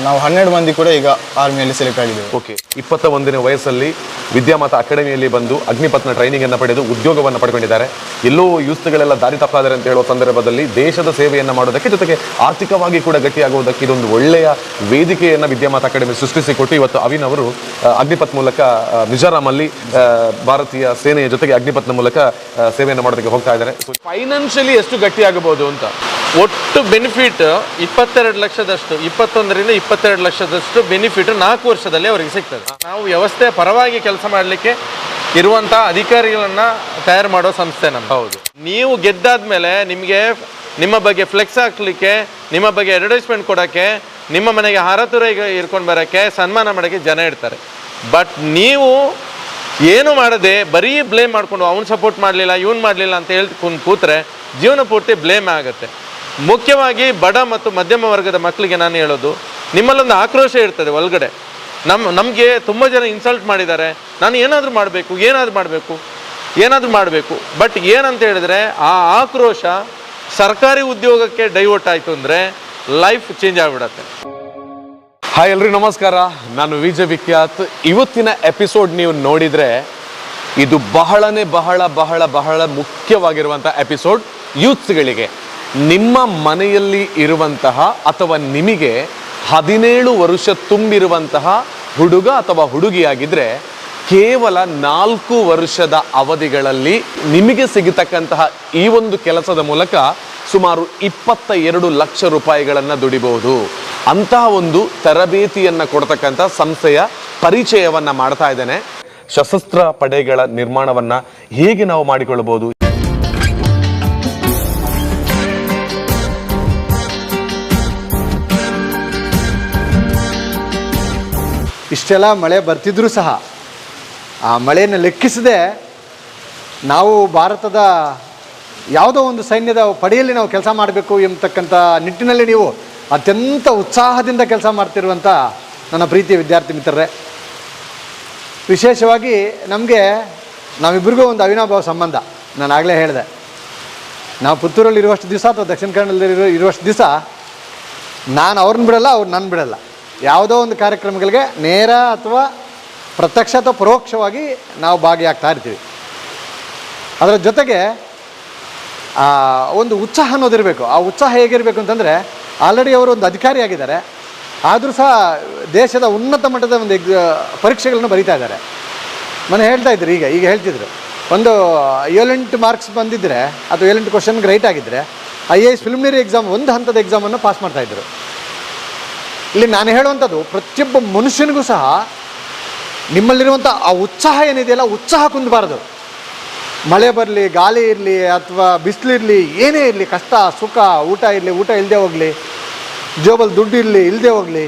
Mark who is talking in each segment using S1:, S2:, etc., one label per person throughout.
S1: ನಾವು 12 ಮಂದಿ ಕೂಡ ಈಗ ಆರ್ಮಿಯಲ್ಲಿ ಸೆಲೆಕ್ಟ್ ಆಗಿದ್ದೇವೆ.
S2: ಓಕೆ, 21ನೇ ವಯಸ್ಸಲ್ಲಿ ವಿದ್ಯಾಮಾತ ಅಕಾಡೆಮಿಯಲ್ಲಿ ಬಂದು ಅಗ್ನಿಪಥ್ನ ಟ್ರೈನಿಂಗ್ ಅನ್ನು ಪಡೆದು ಉದ್ಯೋಗವನ್ನು ಪಡ್ಕೊಂಡಿದ್ದಾರೆ. ಎಲ್ಲೋ ಯೂತ್ಗಳೆಲ್ಲ ದಾರಿ ತಪ್ಪಾದರೆ ಅಂತ ಹೇಳುವ ಸಂದರ್ಭದಲ್ಲಿ ದೇಶದ ಸೇವೆಯನ್ನು ಮಾಡೋದಕ್ಕೆ ಜೊತೆಗೆ ಆರ್ಥಿಕವಾಗಿ ಕೂಡ ಗಟ್ಟಿಯಾಗುವುದಕ್ಕೆ ಇದೊಂದು ಒಳ್ಳೆಯ ವೇದಿಕೆಯನ್ನು ವಿದ್ಯಾಮಾತ ಅಕಾಡೆಮಿ ಸೃಷ್ಟಿಸಿಕೊಟ್ಟು ಇವತ್ತು ಅವಿನ್ ಅವರು ಅಗ್ನಿಪಥ್ ಮೂಲಕ ಮಿಜೋರಾಮಲ್ಲಿ ಭಾರತೀಯ ಸೇನೆಯ ಜೊತೆಗೆ ಅಗ್ನಿಪಥ್ನ ಮೂಲಕ ಸೇವೆಯನ್ನು ಮಾಡೋದಕ್ಕೆ ಹೋಗ್ತಾ ಇದ್ದಾರೆ. ಫೈನಾನ್ಷಿಯಲಿ ಎಷ್ಟು ಗಟ್ಟಿಯಾಗಬಹುದು ಅಂತ
S3: ಒಟ್ಟು ಬೆನಿಫಿಟ್ 22 ಲಕ್ಷದಷ್ಟು, 21ರಿಂದ 22 ಲಕ್ಷದಷ್ಟು ಬೆನಿಫಿಟ್ 4 ವರ್ಷದಲ್ಲಿ ಅವರಿಗೆ ಸಿಗ್ತದೆ. ನಾವು ವ್ಯವಸ್ಥೆ ಪರವಾಗಿ ಕೆಲಸ ಮಾಡಲಿಕ್ಕೆ ಇರುವಂಥ ಅಧಿಕಾರಿಗಳನ್ನ ತಯಾರು ಮಾಡೋ ಸಂಸ್ಥೆ ನಮ್ಮ.
S2: ಹೌದು,
S3: ನೀವು ಗೆದ್ದಾದ್ಮೇಲೆ ನಿಮಗೆ ನಿಮ್ಮ ಬಗ್ಗೆ ಫ್ಲೆಕ್ಸ್ ಹಾಕ್ಲಿಕ್ಕೆ, ನಿಮ್ಮ ಬಗ್ಗೆ ಅಡ್ವರ್ಟೈಸ್ಮೆಂಟ್ ಕೊಡೋಕ್ಕೆ, ನಿಮ್ಮ ಮನೆಗೆ ಹಾರತುರ ಇರ್ಕೊಂಡು ಬರೋಕ್ಕೆ, ಸನ್ಮಾನ ಮಾಡೋಕ್ಕೆ ಜನ ಇರ್ತಾರೆ. ಬಟ್ ನೀವು ಏನು ಮಾಡದೆ ಬರೀ ಬ್ಲೇಮ್ ಮಾಡಿಕೊಂಡು ಅವ್ನು ಸಪೋರ್ಟ್ ಮಾಡಲಿಲ್ಲ, ಇವನು ಮಾಡಲಿಲ್ಲ ಅಂತ ಹೇಳ್ಕೊಂಡು ಕೂತ್ರೆ ಜೀವನ ಪೂರ್ತಿ ಬ್ಲೇಮ್ ಆಗುತ್ತೆ. ಮುಖ್ಯವಾಗಿ ಬಡ ಮತ್ತು ಮಧ್ಯಮ ವರ್ಗದ ಮಕ್ಕಳಿಗೆ ನಾನು ಹೇಳೋದು, ನಿಮ್ಮಲ್ಲೊಂದು ಆಕ್ರೋಶ ಇರ್ತದೆ ಒಳಗಡೆ. ನಮಗೆ ತುಂಬ ಜನ ಇನ್ಸಲ್ಟ್ ಮಾಡಿದ್ದಾರೆ, ನಾನು ಏನಾದರೂ ಮಾಡಬೇಕು. ಬಟ್ ಏನಂತ ಹೇಳಿದ್ರೆ ಆ ಆಕ್ರೋಶ ಸರ್ಕಾರಿ ಉದ್ಯೋಗಕ್ಕೆ ಡೈವರ್ಟ್ ಆಯಿತು ಅಂದರೆ ಲೈಫ್ ಚೇಂಜ್ ಆಗಿಬಿಡತ್ತೆ.
S2: ಹಾಯ್ ಎಲ್ರಿಗೂ ನಮಸ್ಕಾರ, ನಾನು ವಿಜಯ್ ವಿಖ್ಯಾತ್. ಇವತ್ತಿನ ಎಪಿಸೋಡ್ ನೀವು ನೋಡಿದರೆ ಇದು ಬಹಳ ಮುಖ್ಯವಾಗಿರುವಂಥ ಎಪಿಸೋಡ್ ಯೂತ್ಸ್ಗಳಿಗೆ. ನಿಮ್ಮ ಮನೆಯಲ್ಲಿ ಇರುವಂತಹ ಅಥವಾ ನಿಮಗೆ 17 ವರ್ಷ ತುಂಬಿರುವಂತಹ ಹುಡುಗ ಅಥವಾ ಹುಡುಗಿಯಾಗಿದ್ದರೆ ಕೇವಲ 4 ವರ್ಷದ ಅವಧಿಗಳಲ್ಲಿ ನಿಮಗೆ ಸಿಗತಕ್ಕಂತಹ ಈ ಒಂದು ಕೆಲಸದ ಮೂಲಕ ಸುಮಾರು 22 ಲಕ್ಷ ರೂಪಾಯಿಗಳನ್ನು ದುಡಿಬಹುದು. ಅಂತಹ ಒಂದು ತರಬೇತಿಯನ್ನು ಕೊಡ್ತಕ್ಕಂಥ ಸಂಸ್ಥೆಯ ಪರಿಚಯವನ್ನು ಮಾಡ್ತಾ ಇದ್ದೇನೆ. ಸಶಸ್ತ್ರ ಪಡೆಗಳ ನಿರ್ಮಾಣವನ್ನು ಹೇಗೆ ನಾವು ಮಾಡಿಕೊಳ್ಳಬಹುದು,
S4: ಇಷ್ಟೆಲ್ಲ ಮಳೆ ಬರ್ತಿದ್ರೂ ಸಹ ಆ ಮಳೆಯನ್ನು ಲೆಕ್ಕಿಸದೆ ನಾವು ಭಾರತದ ಯಾವುದೋ ಒಂದು ಸೈನ್ಯದ ಪಡೆಯಲ್ಲಿ ನಾವು ಕೆಲಸ ಮಾಡಬೇಕು ಎಂಬತಕ್ಕಂಥ ನಿಟ್ಟಿನಲ್ಲಿ ನೀವು ಅತ್ಯಂತ ಉತ್ಸಾಹದಿಂದ ಕೆಲಸ ಮಾಡ್ತಿರುವಂಥ ನನ್ನ ಪ್ರೀತಿಯ ವಿದ್ಯಾರ್ಥಿ ಮಿತ್ರರೇ, ವಿಶೇಷವಾಗಿ ನಾವಿಬ್ಬರಿಗೂ ಒಂದು ಅವಿನಾಭಾವ ಸಂಬಂಧ. ನಾನು ಆಗಲೇ ಹೇಳಿದೆ, ನಾವು ಪುತ್ತೂರಲ್ಲಿ ಇರುವಷ್ಟು ದಿವಸ ಅಥವಾ ದಕ್ಷಿಣ ಕನ್ನಡದಲ್ಲಿ ಇರುವಷ್ಟು ದಿವಸ ನಾನು ಅವ್ರನ್ನ ಬಿಡಲ್ಲ, ಅವ್ರು ನನ್ನ ಬಿಡಲ್ಲ. ಯಾವುದೋ ಒಂದು ಕಾರ್ಯಕ್ರಮಗಳಿಗೆ ನೇರ ಅಥವಾ ಪ್ರತ್ಯಕ್ಷ ಅಥವಾ ಪರೋಕ್ಷವಾಗಿ ನಾವು ಭಾಗಿಯಾಗ್ತಾ ಇರ್ತೀವಿ. ಅದರ ಜೊತೆಗೆ ಒಂದು ಉತ್ಸಾಹ ಅನ್ನೋದಿರಬೇಕು. ಆ ಉತ್ಸಾಹ ಹೇಗಿರಬೇಕು ಅಂತಂದರೆ, ಆಲ್ರೆಡಿ ಅವರು ಒಂದು ಅಧಿಕಾರಿಯಾಗಿದ್ದಾರೆ, ಆದರೂ ಸಹ ದೇಶದ ಉನ್ನತ ಮಟ್ಟದ ಒಂದು ಪರೀಕ್ಷೆಗಳನ್ನು ಬರೀತಾ ಇದ್ದಾರೆ. ಮನೆ ಹೇಳ್ತಾ ಇದ್ರು, ಈಗ ಹೇಳ್ತಿದ್ರು, ಒಂದು 7-8 ಮಾರ್ಕ್ಸ್ ಬಂದಿದ್ದರೆ ಅಥವಾ 7-8 ಕ್ವಶನ್ಗೆ ರೈಟ್ ಆಗಿದ್ದರೆ IAS ಪ್ರಿಲಿಮಿನರಿ ಎಕ್ಸಾಮ್ ಒಂದು ಹಂತದ ಎಕ್ಸಾಮನ್ನು ಪಾಸ್ ಮಾಡ್ತಾಯಿದ್ರು. ಇಲ್ಲಿ ನಾನು ಹೇಳುವಂಥದ್ದು, ಪ್ರತಿಯೊಬ್ಬ ಮನುಷ್ಯನಿಗೂ ಸಹ ನಿಮ್ಮಲ್ಲಿರುವಂಥ ಆ ಉತ್ಸಾಹ ಏನಿದೆಯಲ್ಲ, ಉತ್ಸಾಹ ಕುಂದಬಾರದು. ಮಳೆ ಬರಲಿ, ಗಾಳಿ ಇರಲಿ ಅಥವಾ ಬಿಸಿಲಿರಲಿ, ಏನೇ ಇರಲಿ, ಕಷ್ಟ ಸುಖ, ಊಟ ಇರಲಿ, ಊಟ ಇಲ್ಲದೆ ಹೋಗಲಿ, ಜೋಬಲ್ಲಿ ದುಡ್ಡು ಇರಲಿ ಇಲ್ಲದೆ ಹೋಗಲಿ,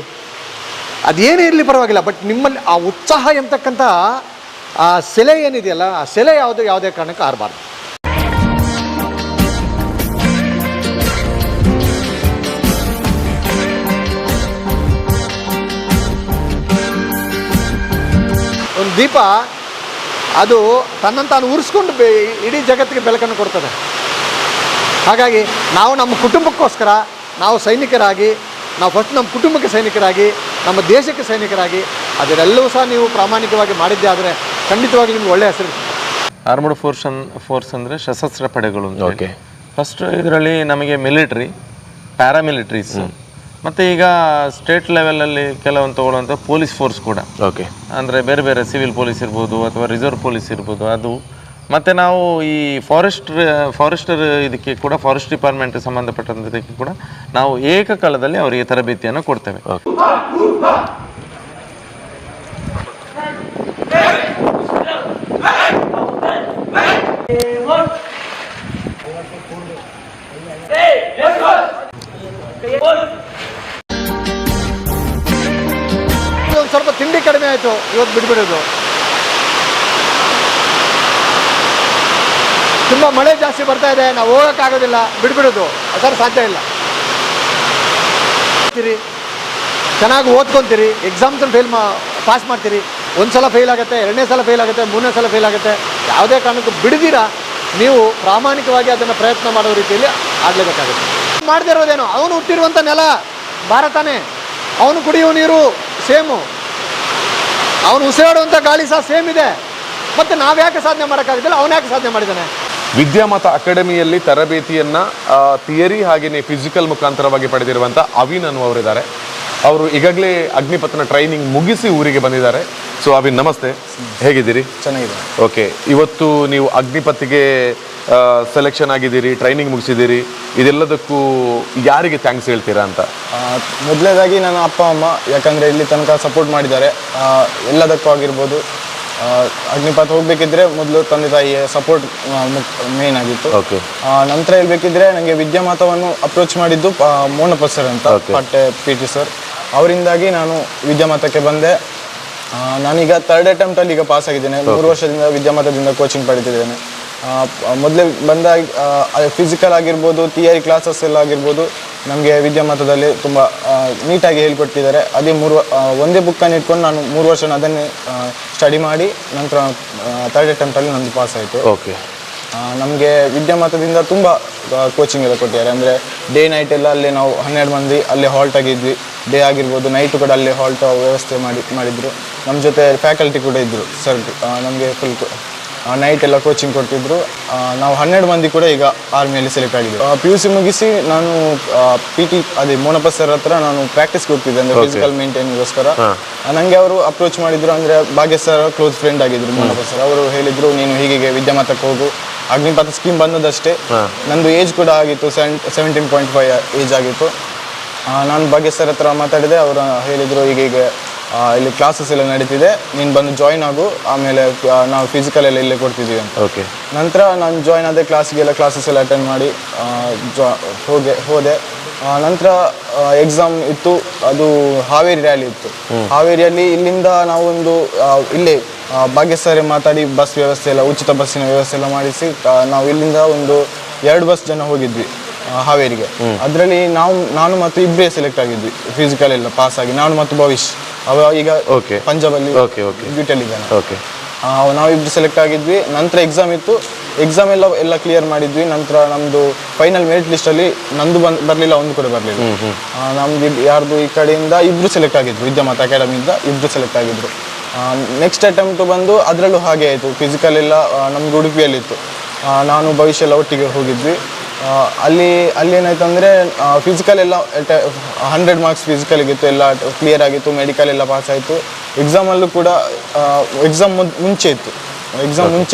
S4: ಅದೇನೇ ಇರಲಿ ಪರವಾಗಿಲ್ಲ, ಬಟ್ ನಿಮ್ಮಲ್ಲಿ ಆ ಉತ್ಸಾಹ ಎಂಬತಕ್ಕಂಥ ಆ ಸೆಲೆ ಏನಿದೆಯಲ್ಲ, ಆ ಸೆಲೆ ಯಾವುದೇ ಕಾರಣಕ್ಕೆ ಆರಬಾರ್ದು. ಒಂದು ದೀಪ ಅದು ತನ್ನನ್ನು ತಾನು ಉರಿಸ್ಕೊಂಡು ಇಡೀ ಜಗತ್ತಿಗೆ ಬೆಳಕನ್ನು ಕೊಡ್ತದೆ. ಹಾಗಾಗಿ ನಾವು ನಮ್ಮ ಕುಟುಂಬಕ್ಕೋಸ್ಕರ ನಾವು ಸೈನಿಕರಾಗಿ, ನಾವು ಫಸ್ಟ್ ನಮ್ಮ ಕುಟುಂಬಕ್ಕೆ ಸೈನಿಕರಾಗಿ, ನಮ್ಮ ದೇಶಕ್ಕೆ ಸೈನಿಕರಾಗಿ ಅದನ್ನೆಲ್ಲವೂ ಸಹ ನೀವು ಪ್ರಾಮಾಣಿಕವಾಗಿ ಮಾಡಿದ್ದೆ ಆದರೆ ಖಂಡಿತವಾಗಿ ನಿಮ್ಗೆ ಒಳ್ಳೆಯ ಹೆಸರು.
S3: ಆರ್ಮಡ್ ಫೋರ್ಸ್ ಅಂದರೆ ಸಶಸ್ತ್ರ ಪಡೆಗಳು.
S2: ಓಕೆ,
S3: ಫಸ್ಟ್ ಇದರಲ್ಲಿ ನಮಗೆ ಮಿಲಿಟ್ರಿ, ಪ್ಯಾರಾಮಿಲಿಟ್ರೀಸ್ ಮತ್ತು ಈಗ ಸ್ಟೇಟ್ ಲೆವೆಲಲ್ಲಿ ಕೆಲವೊಂದು ತಗೊಳ್ಳುವಂಥ ಪೊಲೀಸ್ ಫೋರ್ಸ್ ಕೂಡ.
S2: ಓಕೆ,
S3: ಅಂದರೆ ಬೇರೆ ಸಿವಿಲ್ ಪೊಲೀಸ್ ಇರ್ಬೋದು ಅಥವಾ ರಿಸರ್ವ್ ಪೊಲೀಸ್ ಇರ್ಬೋದು ಅದು. ಮತ್ತು ನಾವು ಈ ಫಾರೆಸ್ಟರ್ ಇದಕ್ಕೆ ಕೂಡ, ಫಾರೆಸ್ಟ್ ಡಿಪಾರ್ಟ್ಮೆಂಟ್ಗೆ ಸಂಬಂಧಪಟ್ಟಂಥದಕ್ಕೆ ಕೂಡ ನಾವು ಏಕಕಾಲದಲ್ಲಿ ಅವರಿಗೆ ತರಬೇತಿಯನ್ನು ಕೊಡ್ತೇವೆ.
S4: ಒಂದು ಸ್ವಲ್ಪ ತಿಂಡಿ ಕಡಿಮೆ ಆಯಿತು, ಇವತ್ತು ಬಿಡ್ಬಿಡೋದು. ತುಂಬ ಮಳೆ ಜಾಸ್ತಿ ಬರ್ತಾ ಇದೆ, ನಾವು ಹೋಗೋಕ್ಕಾಗೋದಿಲ್ಲ, ಬಿಡ್ಬಿಡೋದು. ಅದರ ಸಾಧ್ಯ ಇಲ್ಲ. ಚೆನ್ನಾಗಿ ಓದ್ಕೊತೀರಿ, ಎಕ್ಸಾಮ್ಸನ್ನು ಪಾಸ್ ಮಾಡ್ತೀರಿ. ಒಂದು ಸಲ ಫೇಲ್ ಆಗುತ್ತೆ, 2ನೇ ಸಲ ಫೇಲ್ ಆಗುತ್ತೆ, 3ನೇ ಸಲ ಫೇಲ್ ಆಗುತ್ತೆ. ಯಾವುದೇ ಕಾರಣಕ್ಕೂ ಬಿಡದಿರ ನೀವು ಪ್ರಾಮಾಣಿಕವಾಗಿ ಅದನ್ನು ಪ್ರಯತ್ನ ಮಾಡೋ ರೀತಿಯಲ್ಲಿ ಆಗಲೇಬೇಕಾಗುತ್ತೆ. ಮಾಡದೇ ಇರೋದೇನು, ಅವನು ಹುಟ್ಟಿರುವಂಥ ನೆಲ ಭಾರತನೇ. ಅವನು ಕುಡಿಯುವ ನೀರು ಸೇಮು, ಅವನು ಉಸಿರಾಡುವಂಥ ಗಾಳಿ ಸಹ ಸೇಮ್ ಇದೆ. ಮತ್ತು ನಾವು ಯಾಕೆ ಸಾಧನೆ ಮಾಡೋಕ್ಕಾಗದಿಲ್ಲ, ಅವನು ಯಾಕೆ ಸಾಧನೆ ಮಾಡಿದ್ದಾನೆ?
S2: ವಿದ್ಯಾಮಾತ ಅಕಾಡೆಮಿಯಲ್ಲಿ ತರಬೇತಿಯನ್ನ ಥಿಯರಿ ಹಾಗೆಯೇ ಫಿಸಿಕಲ್ ಮುಖಾಂತರವಾಗಿ ಪಡೆದಿರುವಂಥ ಅವಿನ್ ಅನ್ನುವರಿದ್ದಾರೆ. ಅವರು ಈಗಾಗಲೇ ಅಗ್ನಿಪಥನ ಟ್ರೈನಿಂಗ್ ಮುಗಿಸಿ ಊರಿಗೆ ಬಂದಿದ್ದಾರೆ. ಸೊ ಅವಿನ್, ನಮಸ್ತೆ, ಹೇಗಿದ್ದೀರಿ?
S1: ಚೆನ್ನಾಗಿದೆ.
S2: ಓಕೆ, ಇವತ್ತು ನೀವು ಅಗ್ನಿಪಥಿಗೆ ಸೆಲೆಕ್ಷನ್ ಆಗಿದ್ದೀರಿ, ಟ್ರೈನಿಂಗ್ ಮುಗಿಸಿದ್ದೀರಿ, ಇದೆಲ್ಲದಕ್ಕೂ ಯಾರಿಗೆ ಥ್ಯಾಂಕ್ಸ್ ಹೇಳ್ತೀರಾ ಅಂತ?
S1: ಮೊದಲನೇದಾಗಿ ನನ್ನ ಅಪ್ಪ ಅಮ್ಮ, ಯಾಕಂದರೆ ಇಲ್ಲಿ ತನಕ ಸಪೋರ್ಟ್ ಮಾಡಿದ್ದಾರೆ ಎಲ್ಲದಕ್ಕೂ ಆಗಿರ್ಬೋದು. ಅಗ್ನಿಪಥ ಹೋಗಬೇಕಿದ್ರೆ ಮೊದಲು ತಂದೆ ತಾಯಿಯ ಸಪೋರ್ಟ್ ಮೇನ್ ಆಗಿತ್ತು.
S2: ಓಕೆ.
S1: ನಂತರ ಹೇಳ್ಬೇಕಿದ್ರೆ ನನಗೆ ವಿದ್ಯಾಮಾತವನ್ನು ಅಪ್ರೋಚ್ ಮಾಡಿದ್ದು ಮೋನಪ್ಪ ಸರ್ ಅಂತ, ಪಟ್ಟೆ PT ಸರ್. ಅವರಿಂದಾಗಿ ನಾನು ವಿದ್ಯಾಮಾತಕ್ಕೆ ಬಂದೆ. ನಾನೀಗ 3rd ಅಟೆಂಪ್ಟಲ್ಲಿ ಈಗ ಪಾಸ್ ಆಗಿದ್ದೇನೆ. 3 ವರ್ಷದಿಂದ ವಿದ್ಯಾಮಾತದಿಂದ ಕೋಚಿಂಗ್ ಪಡಿತಿದ್ದೇನೆ. ಮೊದಲೇ ಬಂದಾಗ ಫಿಸಿಕಲ್ ಆಗಿರ್ಬೋದು, ಥಿಯರಿ ಕ್ಲಾಸಸ್ ಎಲ್ಲ ಆಗಿರ್ಬೋದು, ನಮಗೆ ವಿದ್ಯಾಮಾತದಲ್ಲಿ ತುಂಬ ನೀಟಾಗಿ ಹೇಳ್ಕೊಟ್ಟಿದ್ದಾರೆ. ಅದೇ ಒಂದೇ ಬುಕ್ಕನ್ನು ಇಟ್ಕೊಂಡು ನಾನು 3 ವರ್ಷ ಅದನ್ನೇ ಸ್ಟಡಿ ಮಾಡಿ ನಂತರ 3rd ಅಟೆಂಪ್ಟಲ್ಲಿ ನಂದು ಪಾಸ್ ಆಯಿತು.
S2: ಓಕೆ.
S1: ನಮಗೆ ವಿದ್ಯಾಮಾತದಿಂದ ತುಂಬ ಕೋಚಿಂಗ್ ಎಲ್ಲ ಕೊಟ್ಟಿದ್ದಾರೆ. ಅಂದರೆ ಡೇ ನೈಟ್ ಎಲ್ಲ ಅಲ್ಲೇ ನಾವು 12 ಮಂದಿ ಅಲ್ಲೇ ಹಾಲ್ಟ್ ಆಗಿದ್ವಿ. ಡೇ ಆಗಿರ್ಬೋದು, ನೈಟು ಕೂಡ ಅಲ್ಲೇ ಹಾಲ್ಟ್ ವ್ಯವಸ್ಥೆ ಮಾಡಿದರು. ನಮ್ಮ ಜೊತೆ ಫ್ಯಾಕಲ್ಟಿ ಕೂಡ ಇದ್ದರು ಸರ್. ನಮಗೆ ಫುಲ್ ನೈಟ್ ಎಲ್ಲ ಕೋಚಿಂಗ್ ಕೊಡ್ತಿದ್ರು. ನಾವು 12 ಮಂದಿ ಕೂಡ ಈಗ ಆರ್ಮಿಯಲ್ಲಿ ಸೆಲೆಕ್ಟ್ ಆಗಿದ್ವಿ. PUC ಮುಗಿಸಿ ನಾನು PT ಅದೇ ಮೋನಪ್ಪ ಸರ್ ಹತ್ರ ನಾನು ಪ್ರಾಕ್ಟೀಸ್ಗೆ ಹೋಗ್ತಿದ್ದೆ, ಅಂದರೆ ಫಿಸಿಕಲ್ ಮೇಂಟೈನ್ಗೋಸ್ಕರ. ನನಗೆ ಅವರು ಅಪ್ರೋಚ್ ಮಾಡಿದ್ರು. ಅಂದರೆ ಭಾಗ್ಯ ಸರ್ ಕ್ಲೋಸ್ ಫ್ರೆಂಡ್ ಆಗಿದ್ರು ಮೋನಪ್ಪ ಸರ್. ಅವರು ಹೇಳಿದರು, ನೀನು ಹೀಗೆ ವಿದ್ಯಾಮಾತಕ್ಕೆ ಹೋಗು, ಅಗ್ನಿಪಥ ಸ್ಕೀಮ್ ಬಂದದಷ್ಟೇ. ನಂದು ಏಜ್ ಕೂಡ ಆಗಿತ್ತು, 17.5 ಏಜ್ ಆಗಿತ್ತು. ನಾನು ಭಾಗ್ಯ ಸರ್ ಹತ್ರ ಮಾತಾಡಿದೆ. ಅವರು ಹೇಳಿದರು, ಹೀಗೆ ಇಲ್ಲಿ ಕ್ಲಾಸಸ್ ಎಲ್ಲ ನಡೀತಿದೆ, ನೀನು ಬಂದು ಜಾಯ್ನ್ ಆಗು, ಆಮೇಲೆ ನಾವು ಫಿಸಿಕಲ್ ಎಲ್ಲ ಇಲ್ಲೇ ಕೊಡ್ತಿದ್ದೀವಿ ಅಂತ.
S2: ಓಕೆ.
S1: ನಂತರ ನಾನು ಜಾಯ್ನ್ ಆದೆ, ಕ್ಲಾಸಸ್ ಎಲ್ಲ ಅಟೆಂಡ್ ಮಾಡಿ ಹೋದೆ. ನಂತರ ಎಕ್ಸಾಮ್ ಇತ್ತು, ಅದು ಹಾವೇರಿ ರ್ಯಾಲಿ ಇತ್ತು. ಹಾವೇರಿಯಲ್ಲಿ ಇಲ್ಲಿಂದ ನಾವೊಂದು ಇಲ್ಲೇ ಭಾಗ್ಯ ಸರ್ ಮಾತಾಡಿ ಬಸ್ ವ್ಯವಸ್ಥೆ ಎಲ್ಲ, ಉಚಿತ ಬಸ್ಸಿನ ವ್ಯವಸ್ಥೆ ಎಲ್ಲ ಮಾಡಿಸಿ ನಾವು ಇಲ್ಲಿಂದ ಒಂದು 2 ಬಸ್ ಜನ ಹೋಗಿದ್ವಿ ಹಾವೇರಿಗೆ. ಅದರಲ್ಲಿ ನಾನು ಮತ್ತು ಇಬ್ಬರೇ ಸೆಲೆಕ್ಟ್ ಆಗಿದ್ವಿ, ಫಿಸಿಕಲ್ ಎಲ್ಲ ಪಾಸ್ ಆಗಿ. ನಾನು ಮತ್ತು ಭವಿಷ್, ಅವ ಈಗ ಪಂಜಾಬಲ್ಲಿ ಡ್ಯೂಟಿಯಲ್ಲಿದ್ದಾನೆ. ನಾವಿಬ್ರು ಸೆಲೆಕ್ಟ್ ಆಗಿದ್ವಿ. ನಂತರ ಎಕ್ಸಾಮ್ ಇತ್ತು, ಎಕ್ಸಾಮ್ ಎಲ್ಲ ಕ್ಲಿಯರ್ ಮಾಡಿದ್ವಿ. ನಂತರ ನಮ್ಮದು ಫೈನಲ್ ಮೆರಿಟ್ ಲಿಸ್ಟಲ್ಲಿ ನಂದು ಬರಲಿಲ್ಲ, ಒಂದು ಕೂಡ ಬರಲಿಲ್ಲ. ನಮ್ದು ಯಾರ್ದು ಈ ಕಡೆಯಿಂದ ಇಬ್ಬರು ಸೆಲೆಕ್ಟ್ ಆಗಿದ್ರು, ವಿದ್ಯಾಮಾತ ಅಕಾಡೆಮಿಯಿಂದ ಇಬ್ಬರು ಸೆಲೆಕ್ಟ್ ಆಗಿದ್ರು. ನೆಕ್ಸ್ಟ್ ಅಟೆಂಪ್ಟ್ ಬಂದು ಅದರಲ್ಲೂ ಹಾಗೆ ಆಯಿತು. ಫಿಸಿಕಲ್ ಎಲ್ಲ ನಮ್ಗೆ ಉಡುಪಿಯಲ್ಲಿತ್ತು, ನಾನು ಭವಿಷ್ಯ ಎಲ್ಲ ಒಟ್ಟಿಗೆ ಹೋಗಿದ್ವಿ. ಅಲ್ಲಿ ಏನಾಯ್ತು ಅಂದರೆ ಫಿಸಿಕಲ್ ಎಲ್ಲ 100 ಮಾರ್ಕ್ಸ್ ಫಿಸಿಕಲ್ಗಿತ್ತು, ಎಲ್ಲ ಕ್ಲಿಯರ್ ಆಗಿತ್ತು. ಮೆಡಿಕಲ್ ಎಲ್ಲ ಪಾಸ್ ಆಯಿತು. ಎಕ್ಸಾಮಲ್ಲೂ ಕೂಡ ಎಕ್ಸಾಮ್ ಮುಂಚೆ ಇತ್ತು,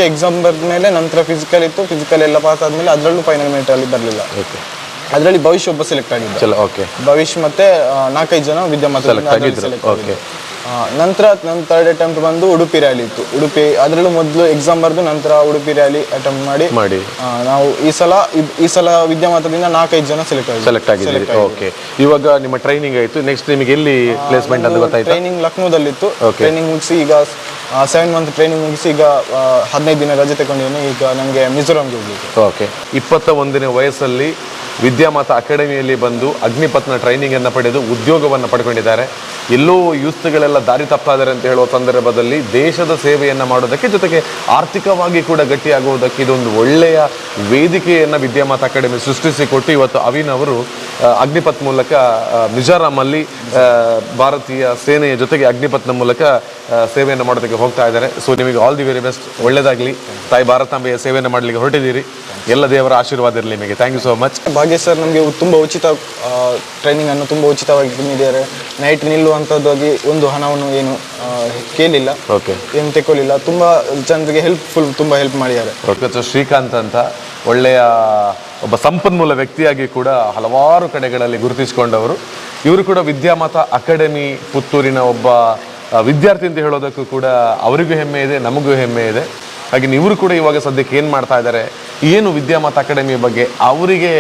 S1: ಎಕ್ಸಾಮ್ ಬರೆದ ಮೇಲೆ ನಂತರ ಫಿಸಿಕಲ್ ಇತ್ತು. ಫಿಸಿಕಲ್ ಎಲ್ಲ ಪಾಸ್ ಆದಮೇಲೆ ಅದರಲ್ಲೂ ಫೈನಲ್ ಮೆರಿಟಲ್ಲಿ ಬರಲಿಲ್ಲ. ಅದರಲ್ಲಿ ಭವಿಷ್ಯ ಒಬ್ಬ ಸೆಲೆಕ್ಟ್ ಆಗಿದ್ದ. ಭವಿಷ್ಯ ಮತ್ತೆ 4-5 ಜನ ವಿದ್ಯಾಮಾತ ಸೆಲೆಕ್ಟ್ ಆಗಿದ್ರು. ನಂತರ ನನ್ನ 3rd ಅಟೆಂಪ್ಟ್ ಬಂದು ಉಡುಪಿ ರ್ಯಾಲಿ ಇತ್ತು. ಅದರಲ್ಲೂ ಮೊದಲು ಎಕ್ಸಾಮ್ ಬರೆದು ನಂತರ ಉಡುಪಿ ರ್ಯಾಲಿ ಅಟೆಂಪ್ಟ್ ಮಾಡಿ ನಾವು ಈ ಸಲ ವಿದ್ಯಾಮಾತದಿಂದ 4-5 ಜನ ಸೆಲೆಕ್ಟ್ ಆಗಿದ್ದೀವಿ.
S2: ಓಕೆ. ಇವಾಗ ನಿಮ್ಮ ಟ್ರೈನಿಂಗ್ ಆಯಿತು, ನೆಕ್ಸ್ಟ್ ನಿಮಗೆ ಎಲ್ಲಿ ಪ್ಲೇಸ್ಮೆಂಟ್ ಅಂತ ಗೊತ್ತಾಯ್ತು?
S1: ಟ್ರೈನಿಂಗ್ ಲಕ್ನೋದಲ್ಲಿತ್ತು. ಟ್ರೈನಿಂಗ್ ಮುಗಿಸಿ ಈಗ 7 ಮಂತ್ ಟ್ರೈನಿಂಗ್ ಮುಗಿಸಿ ಈಗ 15 ದಿನ ರಜೆ ತಗೊಂಡಿದ್ದೀನಿ. ಈಗ ನನಗೆ ಮಿಜೋರಾಂಗೆ ಹೋಗ್ಬೇಕು.
S2: ಓಕೆ. 21ನೇ ವಯಸ್ಸಲ್ಲಿ ವಿದ್ಯಾಮಾತ ಅಕಾಡೆಮಿಯಲ್ಲಿ ಬಂದು ಅಗ್ನಿಪಥನ ಟ್ರೈನಿಂಗನ್ನು ಪಡೆದು ಉದ್ಯೋಗವನ್ನು ಪಡ್ಕೊಂಡಿದ್ದಾರೆ. ಎಲ್ಲೋ ಯೂತ್ಗಳೆಲ್ಲ ದಾರಿ ತಪ್ತಾ ಇದ್ದಾರೆ ಅಂತ ಹೇಳುವ ಸಂದರ್ಭದಲ್ಲಿ ದೇಶದ ಸೇವೆಯನ್ನು ಮಾಡೋದಕ್ಕೆ, ಜೊತೆಗೆ ಆರ್ಥಿಕವಾಗಿ ಕೂಡ ಗಟ್ಟಿಯಾಗುವುದಕ್ಕೆ ಇದೊಂದು ಒಳ್ಳೆಯ ವೇದಿಕೆಯನ್ನು ವಿದ್ಯಾಮಾತ ಅಕಾಡೆಮಿ ಸೃಷ್ಟಿಸಿಕೊಟ್ಟು ಇವತ್ತು ಅವಿನ್ ಅವರು ಅಗ್ನಿಪಥ್ ಮೂಲಕ ಮಿಜೋರಾಮಲ್ಲಿ ಭಾರತೀಯ ಸೇನೆಯ ಜೊತೆಗೆ ಅಗ್ನಿಪಥ್ನ ಮೂಲಕ ಸೇವೆಯನ್ನು ಮಾಡೋದಕ್ಕೆ ಹೋಗ್ತಾ ಇದ್ದಾರೆ. ಸೊ ನಿಮಗೆ ಆಲ್ ದಿ ವೆರಿ ಬೆಸ್ಟ್, ಒಳ್ಳೆಯದಾಗಲಿ. ತಾಯಿ ಭಾರತಾಂಬೆಯ ಸೇವೆಯನ್ನು ಮಾಡಲಿಕ್ಕೆ ಹೊರಟಿದ್ದೀರಿ. ಎಲ್ಲ ದೇವರ ಆಶೀರ್ವಾದ ಇರಲಿ ನಿಮಗೆ. Thank you so much.
S1: ಭಾಗ್ಯ ಸರ್ ನಮಗೆ ತುಂಬ ಉಚಿತ ಟ್ರೈನಿಂಗನ್ನು ತುಂಬ ಉಚಿತವಾಗಿ ನೀಡಿದ್ದಾರೆ. ನೈಟ್ ನಿಲ್ಲುವಂಥದ್ದಾಗಿ ಒಂದು ಹಣವನ್ನು ಏನು ಕೇಳಿಲ್ಲ, ಏನು ತೆಕ್ಕೊಳ್ಳಿಲ್ಲ. ತುಂಬ ಜನರಿಗೆ ತುಂಬ ಹೆಲ್ಪ್ ಮಾಡಿದ್ದಾರೆ.
S2: ಶ್ರೀಕಾಂತ್ ಅಂತ ಒಳ್ಳೆಯ ಒಬ್ಬ ಸಂಪನ್ಮೂಲ ವ್ಯಕ್ತಿಯಾಗಿ ಕೂಡ ಹಲವಾರು ಕಡೆಗಳಲ್ಲಿ ಗುರುತಿಸಿಕೊಂಡವರು. ಇವರು ಕೂಡ ವಿದ್ಯಾಮಾತ ಅಕಾಡೆಮಿ ಪುತ್ತೂರಿನ ಒಬ್ಬ ವಿದ್ಯಾರ್ಥಿ ಅಂತ ಹೇಳೋದಕ್ಕೂ ಕೂಡ ಅವರಿಗೂ ಹೆಮ್ಮೆ ಇದೆ, ನಮಗೂ ಹೆಮ್ಮೆ ಇದೆ. ಹಾಗೆ ಇವರು ಕೂಡ ಇವಾಗ ಸದ್ಯಕ್ಕೆ ಏನು ಮಾಡ್ತಾ ಇದ್ದಾರೆ, ಏನು ವಿದ್ಯಾಮಾತ ಅಕಾಡೆಮಿಯ ಬಗ್ಗೆ ಅವರಿಗೆ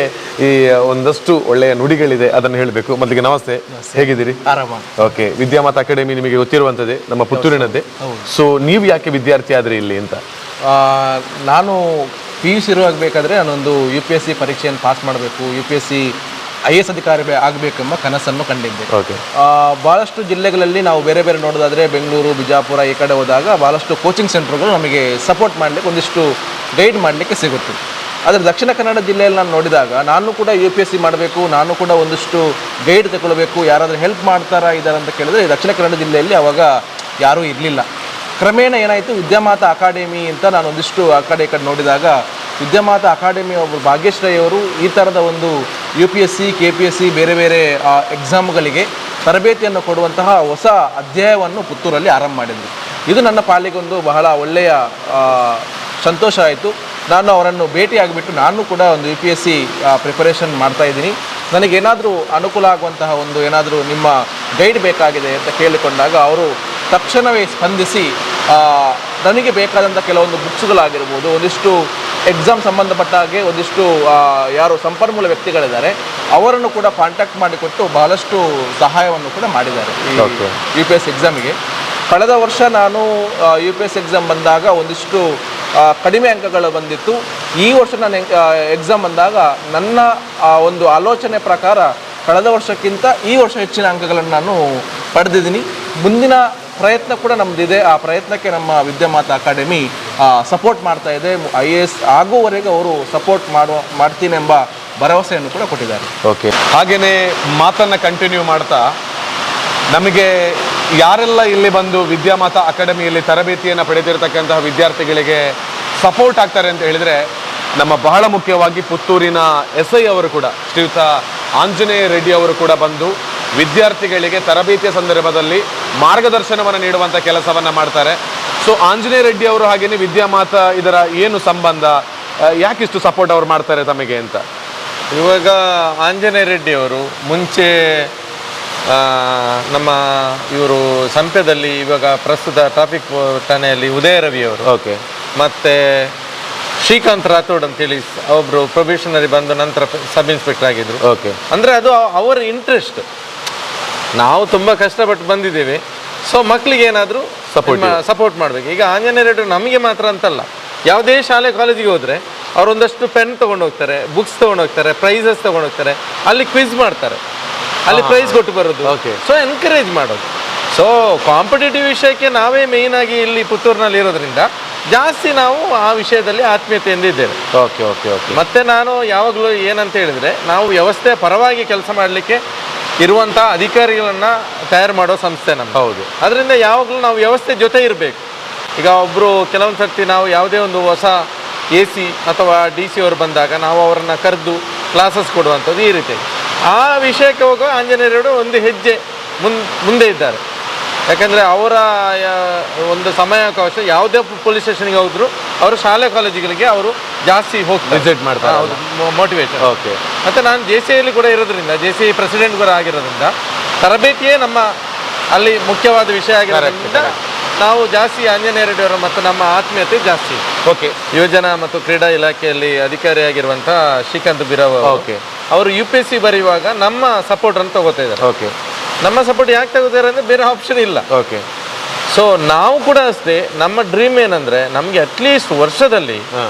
S2: ಈ ಒಂದಷ್ಟು ಒಳ್ಳೆಯ ನುಡಿಗಳಿದೆ, ಅದನ್ನು ಹೇಳಬೇಕು. ಮೊದಲಿಗೆ ನಮಸ್ತೆ, ಹೇಗಿದ್ದೀರಿ?
S5: ಆರಾಮ.
S2: ಓಕೆ. ವಿದ್ಯಾಮಾತ ಅಕಾಡೆಮಿ ನಿಮಗೆ ಗೊತ್ತಿರುವಂಥದ್ದೇ, ನಮ್ಮ ಪುತ್ತೂರಿನದ್ದೇ. ಸೊ ನೀವು ಯಾಕೆ ವಿದ್ಯಾರ್ಥಿ ಆದ್ರಿ ಇಲ್ಲಿ ಅಂತ?
S5: ನಾನು PUC ಇರುವಾಗಬೇಕಾದ್ರೆ ನಾನೊಂದು UPSC ಪರೀಕ್ಷೆಯನ್ನು ಪಾಸ್ ಮಾಡಬೇಕು, UPSC IAS ಅಧಿಕಾರಿ ಆಗಬೇಕೆಂಬ ಕನಸನ್ನು ಕಂಡಿದ್ದೆ. ಭಾಳಷ್ಟು ಜಿಲ್ಲೆಗಳಲ್ಲಿ ನಾವು ಬೇರೆ ನೋಡೋದಾದರೆ ಬೆಂಗಳೂರು, ಬಿಜಾಪುರ ಈ ಕಡೆ ಹೋದಾಗ ಭಾಳಷ್ಟು ಕೋಚಿಂಗ್ ಸೆಂಟರ್ಗಳು ನಮಗೆ ಸಪೋರ್ಟ್ ಮಾಡಲಿಕ್ಕೆ, ಒಂದಿಷ್ಟು ಗೈಡ್ ಮಾಡಲಿಕ್ಕೆ ಸಿಗುತ್ತೆ. ಆದರೆ ದಕ್ಷಿಣ ಕನ್ನಡ ಜಿಲ್ಲೆಯಲ್ಲಿ ನಾನು ನೋಡಿದಾಗ ನಾನು ಕೂಡ UPSC ಮಾಡಬೇಕು, ನಾನು ಕೂಡ ಒಂದಿಷ್ಟು ಗೈಡ್ ತಗೊಳ್ಬೇಕು, ಯಾರಾದರೂ ಹೆಲ್ಪ್ ಮಾಡ್ತಾರಾ ಇದ್ದಾರೆ ಅಂತ ಕೇಳಿದ್ರೆ ದಕ್ಷಿಣ ಕನ್ನಡ ಜಿಲ್ಲೆಯಲ್ಲಿ ಅವಾಗ ಯಾರೂ ಇರಲಿಲ್ಲ. ಕ್ರಮೇಣ ಏನಾಯಿತು, ವಿದ್ಯಾಮಾತಾ ಅಕಾಡೆಮಿ ಅಂತ ನಾನು ಒಂದಿಷ್ಟು ಆ ಕಡೆ ನೋಡಿದಾಗ ವಿದ್ಯಾಮಾತಾ ಅಕಾಡೆಮಿ ಒಬ್ಬರು ಭಾಗ್ಯಶ್ರೀ ಅವರು ಈ ಥರದ ಒಂದು UPSC KPSC ಬೇರೆ ಬೇರೆ ಎಕ್ಸಾಮ್ಗಳಿಗೆ ತರಬೇತಿಯನ್ನು ಕೊಡುವಂತಹ ಹೊಸ ಅಧ್ಯಾಯವನ್ನು ಪುತ್ತೂರಲ್ಲಿ ಆರಂಭ ಮಾಡಿದರು. ಇದು ನನ್ನ ಪಾಲಿಗೊಂದು ಬಹಳ ಒಳ್ಳೆಯ ಸಂತೋಷ ಆಯಿತು. ನಾನು ಅವರನ್ನು ಭೇಟಿಯಾಗಿಬಿಟ್ಟು ನಾನು ಕೂಡ ಒಂದು UPSC ಪ್ರಿಪರೇಷನ್ ಮಾಡ್ತಾಯಿದ್ದೀನಿ, ನನಗೇನಾದರೂ ಅನುಕೂಲ ಆಗುವಂತಹ ಒಂದು ಏನಾದರೂ ನಿಮ್ಮ ಗೈಡ್ ಬೇಕಾಗಿದೆ ಅಂತ ಕೇಳಿಕೊಂಡಾಗ ಅವರು ತಕ್ಷಣವೇ ಸ್ಪಂದಿಸಿ ನನಗೆ ಬೇಕಾದಂಥ ಕೆಲವೊಂದು ಬುಕ್ಸ್ಗಳಾಗಿರ್ಬೋದು, ಒಂದಿಷ್ಟು ಎಕ್ಸಾಮ್ ಸಂಬಂಧಪಟ್ಟ ಹಾಗೆ ಒಂದಿಷ್ಟು ಯಾರು ಸಂಪನ್ಮೂಲ ವ್ಯಕ್ತಿಗಳಿದ್ದಾರೆ ಅವರನ್ನು ಕೂಡ ಕಾಂಟ್ಯಾಕ್ಟ್ ಮಾಡಿಕೊಟ್ಟು ಬಹಳಷ್ಟು ಸಹಾಯವನ್ನು ಕೂಡ ಮಾಡಿದ್ದಾರೆ ಈ UPSC ಎಕ್ಸಾಮಿಗೆ. ಕಳೆದ ವರ್ಷ ನಾನು UPSC ಎಕ್ಸಾಮ್ ಬಂದಾಗ ಒಂದಿಷ್ಟು ಕಡಿಮೆ ಅಂಕಗಳು ಬಂದಿತ್ತು. ಈ ವರ್ಷ ನಾನು ಎಕ್ಸಾಮ್ ಬಂದಾಗ ನನ್ನ ಒಂದು ಆಲೋಚನೆ ಪ್ರಕಾರ ಕಳೆದ ವರ್ಷಕ್ಕಿಂತ ಈ ವರ್ಷ ಹೆಚ್ಚಿನ ಅಂಕಗಳನ್ನು ನಾನು ಪಡೆದಿದ್ದೀನಿ. ಮುಂದಿನ ಪ್ರಯತ್ನ ಕೂಡ ನಮ್ಮದಿದೆ. ಆ ಪ್ರಯತ್ನಕ್ಕೆ ನಮ್ಮ ವಿದ್ಯಾಮಾತಾ ಅಕಾಡೆಮಿ ಸಪೋರ್ಟ್ ಮಾಡ್ತಾ ಇದೆ. IAS ಆಗುವವರೆಗೆ ಅವರು ಸಪೋರ್ಟ್ ಮಾಡ್ತೀನಿ ಎಂಬ ಭರವಸೆಯನ್ನು ಕೂಡ ಕೊಟ್ಟಿದ್ದಾರೆ.
S2: ಓಕೆ, ಹಾಗೆಯೇ ಮಾತನ್ನು ಕಂಟಿನ್ಯೂ ಮಾಡ್ತಾ ನಮಗೆ ಯಾರೆಲ್ಲ ಇಲ್ಲಿ ಬಂದು ವಿದ್ಯಾಮಾತಾ ಅಕಾಡೆಮಿಯಲ್ಲಿ ತರಬೇತಿಯನ್ನು ಪಡೆದಿರತಕ್ಕಂತಹ ವಿದ್ಯಾರ್ಥಿಗಳಿಗೆ ಸಪೋರ್ಟ್ ಆಗ್ತಾರೆ ಅಂತ ಹೇಳಿದರೆ ನಮ್ಮ ಬಹಳ ಮುಖ್ಯವಾಗಿ ಪುತ್ತೂರಿನ SI ಅವರು ಕೂಡ ಶ್ರೀಯುತ ಆಂಜನೇಯ ರೆಡ್ಡಿ ಅವರು ಕೂಡ ಬಂದು ವಿದ್ಯಾರ್ಥಿಗಳಿಗೆ ತರಬೇತಿಯ ಸಂದರ್ಭದಲ್ಲಿ ಮಾರ್ಗದರ್ಶನವನ್ನು ನೀಡುವಂಥ ಕೆಲಸವನ್ನು ಮಾಡ್ತಾರೆ. ಸೊ ಆಂಜನೇಯ ರೆಡ್ಡಿ ಅವರು ಹಾಗೆಯೇ ವಿದ್ಯಾಮಾತಾ ಇದರ ಏನು ಸಂಬಂಧ, ಯಾಕಿಷ್ಟು ಸಪೋರ್ಟ್ ಅವರು ಮಾಡ್ತಾರೆ ತಮಗೆ ಅಂತ?
S3: ಇವಾಗ ಆಂಜನೇಯ ರೆಡ್ಡಿ ಅವರು ಮುಂಚೆ ನಮ್ಮ ಇವರು ಸಂಪೆದಲ್ಲಿ ಇವಾಗ ಪ್ರಸ್ತುತ ಟ್ರಾಫಿಕ್ ಠಾಣೆಯಲ್ಲಿ ಉದಯ ರವಿ ಅವರು,
S2: ಓಕೆ,
S3: ಮತ್ತು ಶ್ರೀಕಾಂತ್ ರಾಥೋಡ್ ಅಂತೇಳಿ ಒಬ್ಬರು ಪ್ರೊಬೇಷನರಿ ಬಂದು ನಂತರ ಸಬ್ ಇನ್ಸ್ಪೆಕ್ಟರ್ ಆಗಿದ್ರು.
S2: ಓಕೆ,
S3: ಅಂದರೆ ಅದು ಅವರ ಇಂಟ್ರೆಸ್ಟ್. ನಾವು ತುಂಬ ಕಷ್ಟಪಟ್ಟು ಬಂದಿದ್ದೇವೆ, ಸೊ ಮಕ್ಕಳಿಗೆ ಏನಾದರೂ ಸಪೋರ್ಟ್ ಮಾಡಬೇಕು. ಈಗ ಆಂಜನೇಯ ರೆಡ್ಡಿ ನಮಗೆ ಮಾತ್ರ ಅಂತಲ್ಲ, ಯಾವುದೇ ಶಾಲೆ ಕಾಲೇಜಿಗೆ ಹೋದರೆ ಅವ್ರು ಒಂದಷ್ಟು ಪೆನ್ ತೊಗೊಂಡು ಹೋಗ್ತಾರೆ, ಬುಕ್ಸ್ ತೊಗೊಂಡು ಹೋಗ್ತಾರೆ, ಪ್ರೈಸಸ್ ತೊಗೊಂಡು ಹೋಗ್ತಾರೆ, ಅಲ್ಲಿ ಕ್ವಿಜ್ ಮಾಡ್ತಾರೆ, ಅಲ್ಲಿ ಪ್ರೈಸ್ ಕೊಟ್ಟು ಬರೋದು. ಸೊ ಎನ್ಕರೇಜ್ ಮಾಡೋದು. ಸೊ ಕಾಂಪಿಟೇಟಿವ್ ವಿಷಯಕ್ಕೆ ನಾವೇ ಮೇಯ್ನ್ ಆಗಿ ಇಲ್ಲಿ ಪುತ್ತೂರಿನಲ್ಲಿ ಇರೋದ್ರಿಂದ ಜಾಸ್ತಿ ನಾವು ಆ ವಿಷಯದಲ್ಲಿ ಆತ್ಮೀಯತೆಯಿಂದ ಇದ್ದೇವೆ.
S2: Okay okay okay.
S3: ಮತ್ತೆ ನಾನು ಯಾವಾಗಲೂ ಏನಂತ ಹೇಳಿದರೆ, ನಾವು ವ್ಯವಸ್ಥೆಯ ಪರವಾಗಿ ಕೆಲಸ ಮಾಡಲಿಕ್ಕೆ ಇರುವಂಥ ಅಧಿಕಾರಿಗಳನ್ನು ತಯಾರು ಮಾಡೋ ಸಂಸ್ಥೆ ನಮ್ಮ.
S2: ಹೌದು.
S3: ಅದರಿಂದ ಯಾವಾಗಲೂ ನಾವು ವ್ಯವಸ್ಥೆ ಜೊತೆ ಇರಬೇಕು. ಈಗ ಒಬ್ಬರು ಕೆಲವೊಂದು ಸರ್ತಿ ನಾವು ಯಾವುದೇ ಒಂದು ಹೊಸ AC ಅಥವಾ DC ಅವರು ಬಂದಾಗ ನಾವು ಅವರನ್ನು ಕರೆದು ಕ್ಲಾಸಸ್ ಕೊಡುವಂಥದ್ದು ಈ ರೀತಿ. ಆ ವಿಷಯಕ್ಕೆ ಹೋಗೋ ಆಂಜನೇಯ ರೆಡ್ಡಿ ಒಂದು ಹೆಜ್ಜೆ ಮುಂದೆ ಇದ್ದಾರೆ. ಯಾಕಂದರೆ ಅವರ ಒಂದು ಸಮಯಾವಕಾಶ ಯಾವುದೇ ಪೊಲೀಸ್ ಸ್ಟೇಷನ್ಗೆ ಹೋದ್ರು ಅವರು ಶಾಲೆ ಕಾಲೇಜುಗಳಿಗೆ ಅವರು ಜಾಸ್ತಿ ಹೋಗ್ತಾರೆ,
S2: ವಿಸಿಟ್ ಮಾಡ್ತಾರೆ.
S3: ಹೌದು, ಮೋಟಿವೇಶನ್.
S2: ಓಕೆ.
S3: ಮತ್ತು ನಾನು JCIಯಲ್ಲಿ ಕೂಡ ಇರೋದ್ರಿಂದ, JCI ಪ್ರೆಸಿಡೆಂಟ್ ಕೂಡ ಆಗಿರೋದ್ರಿಂದ ತರಬೇತಿಯೇ ನಮ್ಮ ಅಲ್ಲಿ ಮುಖ್ಯವಾದ ವಿಷಯ ಆಗಿರೋದ್ರಿಂದ ನಾವು ಜಾಸ್ತಿ ಆಂಜನೇಯ ರೆಡ್ಡಿ ಅವರ ಮತ್ತು ನಮ್ಮ ಆತ್ಮೀಯತೆ ಜಾಸ್ತಿ.
S2: ಓಕೆ.
S3: ಯೋಜನಾ ಮತ್ತು ಕ್ರೀಡಾ ಇಲಾಖೆಯಲ್ಲಿ ಅಧಿಕಾರಿಯಾಗಿರುವಂಥ ಶ್ರೀಕಾಂತ್ ಬಿರಾವ್,
S2: ಓಕೆ,
S3: ಅವರು UPSC ಬರೆಯುವಾಗ ನಮ್ಮ ಸಪೋರ್ಟ್ ಅನ್ನು ತಗೋತಾ ಇದ್ದಾರೆ.
S2: ಓಕೆ.
S3: ನಮ್ಮ ಸಪೋರ್ಟ್ ಯಾಕೆ ತಗೋತಾರೆ ಅಂದರೆ ಬೇರೆ ಆಪ್ಷನ್ ಇಲ್ಲ.
S2: ಓಕೆ.
S3: ಸೊ ನಾವು ಕೂಡ ಅಷ್ಟೇ, ನಮ್ಮ ಡ್ರೀಮ್ ಏನಂದರೆ ನಮಗೆ ಅಟ್ಲೀಸ್ಟ್ ವರ್ಷದಲ್ಲಿ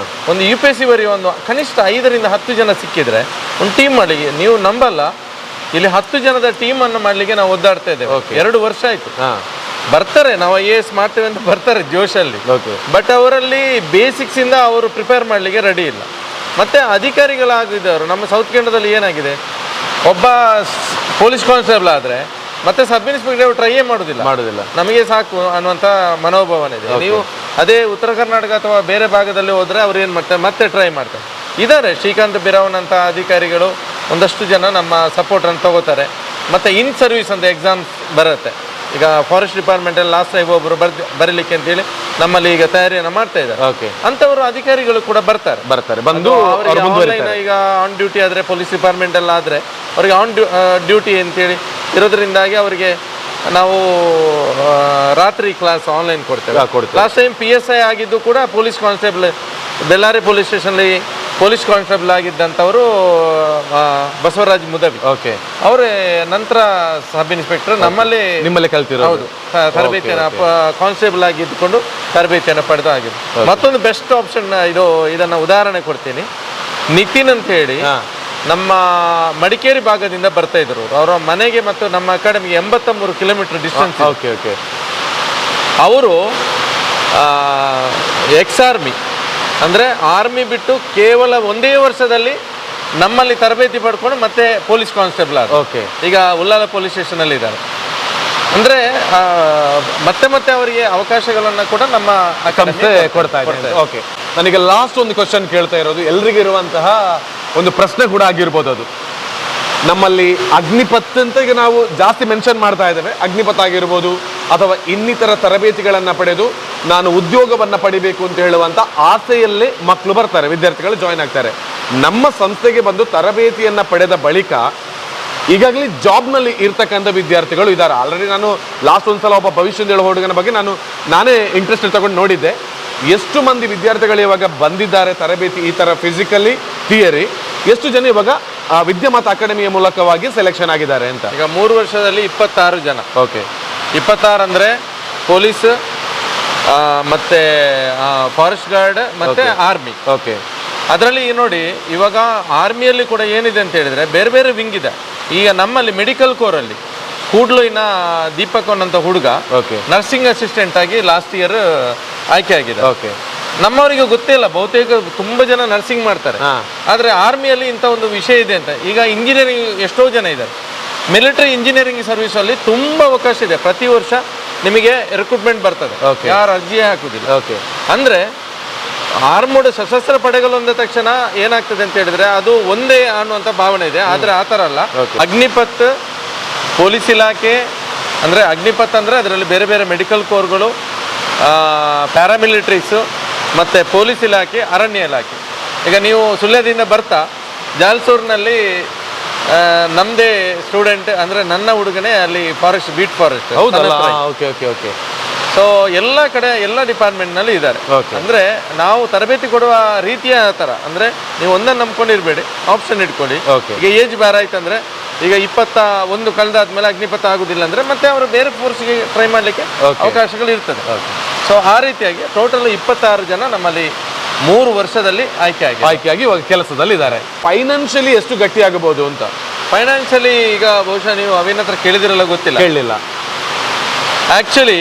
S3: ಒಂದು UPSC ಬರೆಯುವ ಒಂದು ಕನಿಷ್ಠ 5 ರಿಂದ 10 ಜನ ಸಿಕ್ಕಿದ್ರೆ ಒಂದು ಟೀಮ್ ಮಾಡಿ. ನೀವು ನಂಬಲ್ಲ, ಇಲ್ಲಿ 10 ಜನದ ಟೀಮನ್ನು ಮಾಡಲಿಕ್ಕೆ ನಾವು ಒದ್ದಾಡ್ತಾ ಇದ್ದೇವೆ. 2 ವರ್ಷ ಆಯಿತು. ಬರ್ತಾರೆ, ನಾವು IAS ಮಾಡ್ತೇವೆ ಅಂತ ಬರ್ತಾರೆ ಜೋಶಲ್ಲಿ. ಬಟ್ ಅವರಲ್ಲಿ ಬೇಸಿಕ್ಸಿಂದ ಅವರು ಪ್ರಿಪೇರ್ ಮಾಡಲಿಕ್ಕೆ ರೆಡಿ ಇಲ್ಲ. ಮತ್ತು ಅಧಿಕಾರಿಗಳಾಗಿದ್ದವರು ನಮ್ಮ ಸೌತ್ ಕೇಂದ್ರದಲ್ಲಿ ಏನಾಗಿದೆ, ಒಬ್ಬ ಪೊಲೀಸ್ ಕಾನ್ಸ್ಟೇಬಲ್ ಆದರೆ ಮತ್ತೆ ಸಬ್ ಇನ್ಸ್ಪೆಕ್ಟರ್ ಟ್ರೈಯೇ ಮಾಡೋದಿಲ್ಲ, ನಮಗೆ ಸಾಕು ಅನ್ನುವಂಥ ಮನೋಭಾವನೆ ಇದೆ. ನೀವು ಅದೇ ಉತ್ತರ ಕರ್ನಾಟಕ ಅಥವಾ ಬೇರೆ ಭಾಗದಲ್ಲಿ ಹೋದರೆ ಅವ್ರು ಏನು ಮಾಡ್ತಾರೆ, ಮತ್ತೆ ಟ್ರೈ ಮಾಡ್ತಾರೆ. ಇದ್ದಾರೆ ಶ್ರೀಕಾಂತ್ ಬಿರಾವ್ನಂಥ ಅಧಿಕಾರಿಗಳು ಒಂದಷ್ಟು ಜನ ನಮ್ಮ ಸಪೋರ್ಟನ್ನು ತಗೋತಾರೆ. ಮತ್ತು ಇನ್ ಸರ್ವಿಸ್ ಅಂತ ಎಕ್ಸಾಮ್ಸ್ ಬರುತ್ತೆ. ಈಗ ಫಾರೆಸ್ಟ್ ಡಿಪಾರ್ಟ್ಮೆಂಟಲ್ಲಿ ಲಾಸ್ಟ್ ಟೈಮ್ ಒಬ್ಬರು ಬರೀಲಿಕ್ಕೆ ಅಂತೇಳಿ ನಮ್ಮಲ್ಲಿ ಈಗ ತಯಾರಿಯನ್ನು ಮಾಡ್ತಾ ಇದ್ದಾರೆ.
S2: ಓಕೆ.
S3: ಅಂಥವರು ಅಧಿಕಾರಿಗಳು ಕೂಡ ಬರ್ತಾರೆ
S2: ಬಂದು
S3: ಆನ್ಲೈನ್. ಈಗ ಆನ್ ಡ್ಯೂಟಿ ಆದರೆ ಪೊಲೀಸ್ ಡಿಪಾರ್ಟ್ಮೆಂಟಲ್ಲಿ ಆದರೆ ಅವರಿಗೆ ಆನ್ ಡ್ಯೂಟಿ ಅಂತೇಳಿ ಇರೋದ್ರಿಂದಾಗಿ ಅವರಿಗೆ ನಾವು ರಾತ್ರಿ ಕ್ಲಾಸ್ ಆನ್ಲೈನ್ ಕೊಡ್ತೇವೆ. ಲಾಸ್ಟ್ ಟೈಮ್ PSI ಆಗಿದ್ದು ಕೂಡ ಪೊಲೀಸ್ ಕಾನ್ಸ್ಟೇಬಲ್, ಬೆಳ್ಳಾರಿ ಪೊಲೀಸ್ ಸ್ಟೇಷನ್ಲಿ ಪೊಲೀಸ್ ಕಾನ್ಸ್ಟೇಬಲ್ ಆಗಿದ್ದಂಥವರು ಬಸವರಾಜ್ ಮುದವಿ.
S2: ಓಕೆ.
S3: ಅವರೇ ನಂತರ ಸಬ್ ಇನ್ಸ್ಪೆಕ್ಟರ್
S2: ನಿಮ್ಮಲ್ಲಿ ಕಲ್ತಿರೋ.
S3: ಹೌದು, ತರಬೇತಿಯನ್ನು ಕಾನ್ಸ್ಟೇಬಲ್ ಆಗಿ ಇದ್ದುಕೊಂಡು ತರಬೇತಿಯನ್ನು ಪಡೆದು ಆಗಿದೆ. ಮತ್ತೊಂದು ಬೆಸ್ಟ್ ಆಪ್ಷನ್ ಇದನ್ನು ಉದಾಹರಣೆ ಕೊಡ್ತೀನಿ. ನಿತಿನ್ ಅಂತ ಹೇಳಿ ನಮ್ಮ ಮಡಿಕೇರಿ ಭಾಗದಿಂದ ಬರ್ತಾ ಇದ್ರು. ಅವರ ಮನೆಗೆ ಮತ್ತು ನಮ್ಮ ಅಕಾಡೆಮಿಗೆ 83 ಕಿಲೋಮೀಟರ್ ಡಿಸ್ಟೆನ್ಸ್.
S2: Okay okay.
S3: ಅವರು ಎಕ್ಸ್ ಆರ್ಮಿ ಅಂದರೆ ಆರ್ಮಿ ಬಿಟ್ಟು ಕೇವಲ ಒಂದೇ ವರ್ಷದಲ್ಲಿ ನಮ್ಮಲ್ಲಿ ತರಬೇತಿ ಪಡ್ಕೊಂಡು ಮತ್ತೆ ಪೊಲೀಸ್ ಕಾನ್ಸ್ಟೇಬಲ್ ಆದ.
S2: ಓಕೆ.
S3: ಈಗ ಉಳ್ಳಾಲ ಪೊಲೀಸ್ ಸ್ಟೇಷನಲ್ಲಿ ಇದ್ದಾರೆ. ಅಂದರೆ ಮತ್ತೆ ಮತ್ತೆ ಅವರಿಗೆ ಅವಕಾಶಗಳನ್ನು ಕೂಡ ನಮ್ಮ
S2: ಸಂಸ್ಥೆ ಕೊಡ್ತಾ ಇದೆ. ಓಕೆ, ನನಗೆ ಲಾಸ್ಟ್ ಒಂದು ಕ್ವಶನ್ ಕೇಳ್ತಾ ಇರೋದು, ಎಲ್ರಿಗೂ ಇರುವಂತಹ ಒಂದು ಪ್ರಶ್ನೆ ಕೂಡ ಆಗಿರ್ಬೋದು. ಅದು ನಮ್ಮಲ್ಲಿ ಅಗ್ನಿಪಥ್ ಅಂತ ಈಗ ನಾವು ಜಾಸ್ತಿ ಮೆನ್ಷನ್ ಮಾಡ್ತಾ ಇದ್ದೇವೆ. ಅಗ್ನಿಪಥ್ ಆಗಿರ್ಬೋದು ಅಥವಾ ಇನ್ನಿತರ ತರಬೇತಿಗಳನ್ನು ಪಡೆದು ನಾನು ಉದ್ಯೋಗವನ್ನು ಪಡಿಬೇಕು ಅಂತ ಹೇಳುವಂಥ ಆಸೆಯಲ್ಲೇ ಮಕ್ಕಳು ಬರ್ತಾರೆ, ವಿದ್ಯಾರ್ಥಿಗಳು ಜಾಯ್ನ್ ಆಗ್ತಾರೆ. ನಮ್ಮ ಸಂಸ್ಥೆಗೆ ಬಂದು ತರಬೇತಿಯನ್ನು ಪಡೆದ ಬಳಿಕ ಈಗಾಗಲೇ ಜಾಬ್ನಲ್ಲಿ ಇರ್ತಕ್ಕಂಥ ವಿದ್ಯಾರ್ಥಿಗಳು ಇದ್ದಾರೆ. ಆಲ್ರೆಡಿ ನಾನು ಲಾಸ್ಟ್ ಒಂದ್ಸಲ ಒಬ್ಬ ಭವಿಷ್ಯದ ಹುಡುಗನ ಬಗ್ಗೆ ನಾನೇ ಇಂಟ್ರೆಸ್ಟ್ ತಗೊಂಡು ನೋಡಿದ್ದೆ. ಎಷ್ಟು ಮಂದಿ ವಿದ್ಯಾರ್ಥಿಗಳು ಇವಾಗ ಬಂದಿದ್ದಾರೆ ತರಬೇತಿ, ಈ ಥರ ಫಿಸಿಕಲಿ ಥಿಯರಿ, ಎಷ್ಟು ಜನ ಇವಾಗ ವಿದ್ಯಾಮಾತ ಅಕಾಡೆಮಿಯ ಮೂಲಕವಾಗಿ ಸೆಲೆಕ್ಷನ್ ಆಗಿದ್ದಾರೆ ಅಂತ?
S3: ಈಗ 3 ವರ್ಷದಲ್ಲಿ 26 ಜನ.
S2: ಓಕೆ.
S3: 26 ಅಂದರೆ ಪೊಲೀಸ್, ಮತ್ತೆ ಫಾರೆಸ್ಟ್ ಗಾರ್ಡ್, ಮತ್ತೆ ಆರ್ಮಿ.
S2: ಓಕೆ.
S3: ಅದರಲ್ಲಿ ನೋಡಿ, ಇವಾಗ ಆರ್ಮಿಯಲ್ಲಿ ಕೂಡ ಏನಿದೆ ಅಂತ ಹೇಳಿದ್ರೆ ಬೇರೆ ಬೇರೆ ವಿಂಗ್ ಇದೆ. ಈಗ ನಮ್ಮಲ್ಲಿ ಮೆಡಿಕಲ್ ಕೋರಲ್ಲಿ ಕೂಡ್ಲುವಿನ ದೀಪಕ್ ಅನ್ನೋ ಹುಡುಗ ನರ್ಸಿಂಗ್ ಅಸಿಸ್ಟೆಂಟ್ ಆಗಿ ಲಾಸ್ಟ್ ಇಯರ್ ಆಯ್ಕೆ ಆಗಿದೆ.
S2: ಓಕೆ.
S3: ನಮ್ಮವರಿಗೆ ಗೊತ್ತೇ ಇಲ್ಲ, ಬಹುತೇಕ ತುಂಬ ಜನ ನರ್ಸಿಂಗ್ ಮಾಡ್ತಾರೆ. ಆದರೆ ಆರ್ಮಿಯಲ್ಲಿ ಇಂಥ ಒಂದು ವಿಷಯ ಇದೆ ಅಂತ. ಈಗ ಇಂಜಿನಿಯರಿಂಗ್ ಎಷ್ಟೋ ಜನ ಇದ್ದಾರೆ. ಮಿಲಿಟರಿ ಇಂಜಿನಿಯರಿಂಗ್ ಸರ್ವಿಸಲ್ಲಿ ತುಂಬ ಅವಕಾಶ ಇದೆ. ಪ್ರತಿ ವರ್ಷ ನಿಮಗೆ ರಿಕ್ರೂಟ್ಮೆಂಟ್ ಬರ್ತದೆ, ಯಾರು ಅರ್ಜಿ ಹಾಕುದಿಲ್ಲ.
S2: ಓಕೆ.
S3: ಅಂದರೆ ಆರ್ಮಡ್ ಸಶಸ್ತ್ರ ಪಡೆಗಳು ಅಂದ ತಕ್ಷಣ ಏನಾಗ್ತದೆ ಅಂತ ಹೇಳಿದ್ರೆ ಅದು ಒಂದೇ ಅನ್ನುವಂಥ ಭಾವನೆ ಇದೆ. ಆದರೆ ಆ ಥರ ಅಲ್ಲ. ಅಗ್ನಿಪಥ್, ಪೊಲೀಸ್ ಇಲಾಖೆ, ಅಂದರೆ ಅಗ್ನಿಪಥ್ ಅಂದರೆ ಅದರಲ್ಲಿ ಬೇರೆ ಬೇರೆ ಮೆಡಿಕಲ್ ಕೋರ್ಗಳು, ಪ್ಯಾರಾಮಿಲಿಟ್ರೀಸು, ಮತ್ತು ಪೊಲೀಸ್ ಇಲಾಖೆ, ಅರಣ್ಯ ಇಲಾಖೆ. ಈಗ ನೀವು ಸುಳ್ಯದಿಂದ ಬರ್ತಾ ಜಾಲ್ಸೂರಿನಲ್ಲಿ ನಮ್ಮದೇ ಸ್ಟೂಡೆಂಟ್, ಅಂದರೆ ನನ್ನ ಹುಡುಗನೇ ಅಲ್ಲಿ ಫಾರೆಸ್ಟ್, ಬೀಟ್ ಫಾರೆಸ್ಟ್.
S2: ಹೌದಲ್ಲ? Okay okay okay.
S3: ಸೊ ಎಲ್ಲ ಕಡೆ ಎಲ್ಲ ಡಿಪಾರ್ಟ್ಮೆಂಟ್ನಲ್ಲಿ ಇದ್ದಾರೆ. ಅಂದರೆ ನಾವು ತರಬೇತಿ ಕೊಡುವ ರೀತಿಯ ಥರ, ಅಂದರೆ ನೀವು ಒಂದನ್ನು ನಂಬ್ಕೊಂಡಿರಬೇಡಿ, ಆಪ್ಷನ್ ಇಟ್ಕೊಳ್ಳಿ. ಈಗ ಏಜ್ ಬೇರೆ ಆಯ್ತಂದರೆ, ಈಗ 21 ಕಳೆದಾದ್ಮೇಲೆ ಅಗ್ನಿಪಥ ಆಗುದಿಲ್ಲ ಅಂದರೆ ಮತ್ತೆ ಅವರು ಬೇರೆ ಫೋರ್ಸ್ಗೆ ಟ್ರೈ ಮಾಡಲಿಕ್ಕೆ ಅವಕಾಶಗಳು ಇರ್ತದೆ. ಸೊ ಆ ರೀತಿಯಾಗಿ ಟೋಟಲ್ 26 ಜನ ನಮ್ಮಲ್ಲಿ 3 ವರ್ಷದಲ್ಲಿ ಆಯ್ಕೆಯಾಗಿ
S2: ಇವಾಗ ಕೆಲಸದಲ್ಲಿ ಇದ್ದಾರೆ. ಫೈನಾನ್ಷಿಯಲಿ ಎಷ್ಟು ಗಟ್ಟಿ ಆಗಬಹುದು ಅಂತ?
S3: ಫೈನಾನ್ಷಿಯಲಿ ಈಗ ಬಹುಶಃ ನೀವು ಅವಿನ ಹತ್ರ ಕೇಳಿದಿರಲ್ಲ, ಗೊತ್ತಿಲ್ಲ.
S2: ಕೇಳಲಿಲ್ಲ.
S3: ಆ್ಯಕ್ಚುಲಿ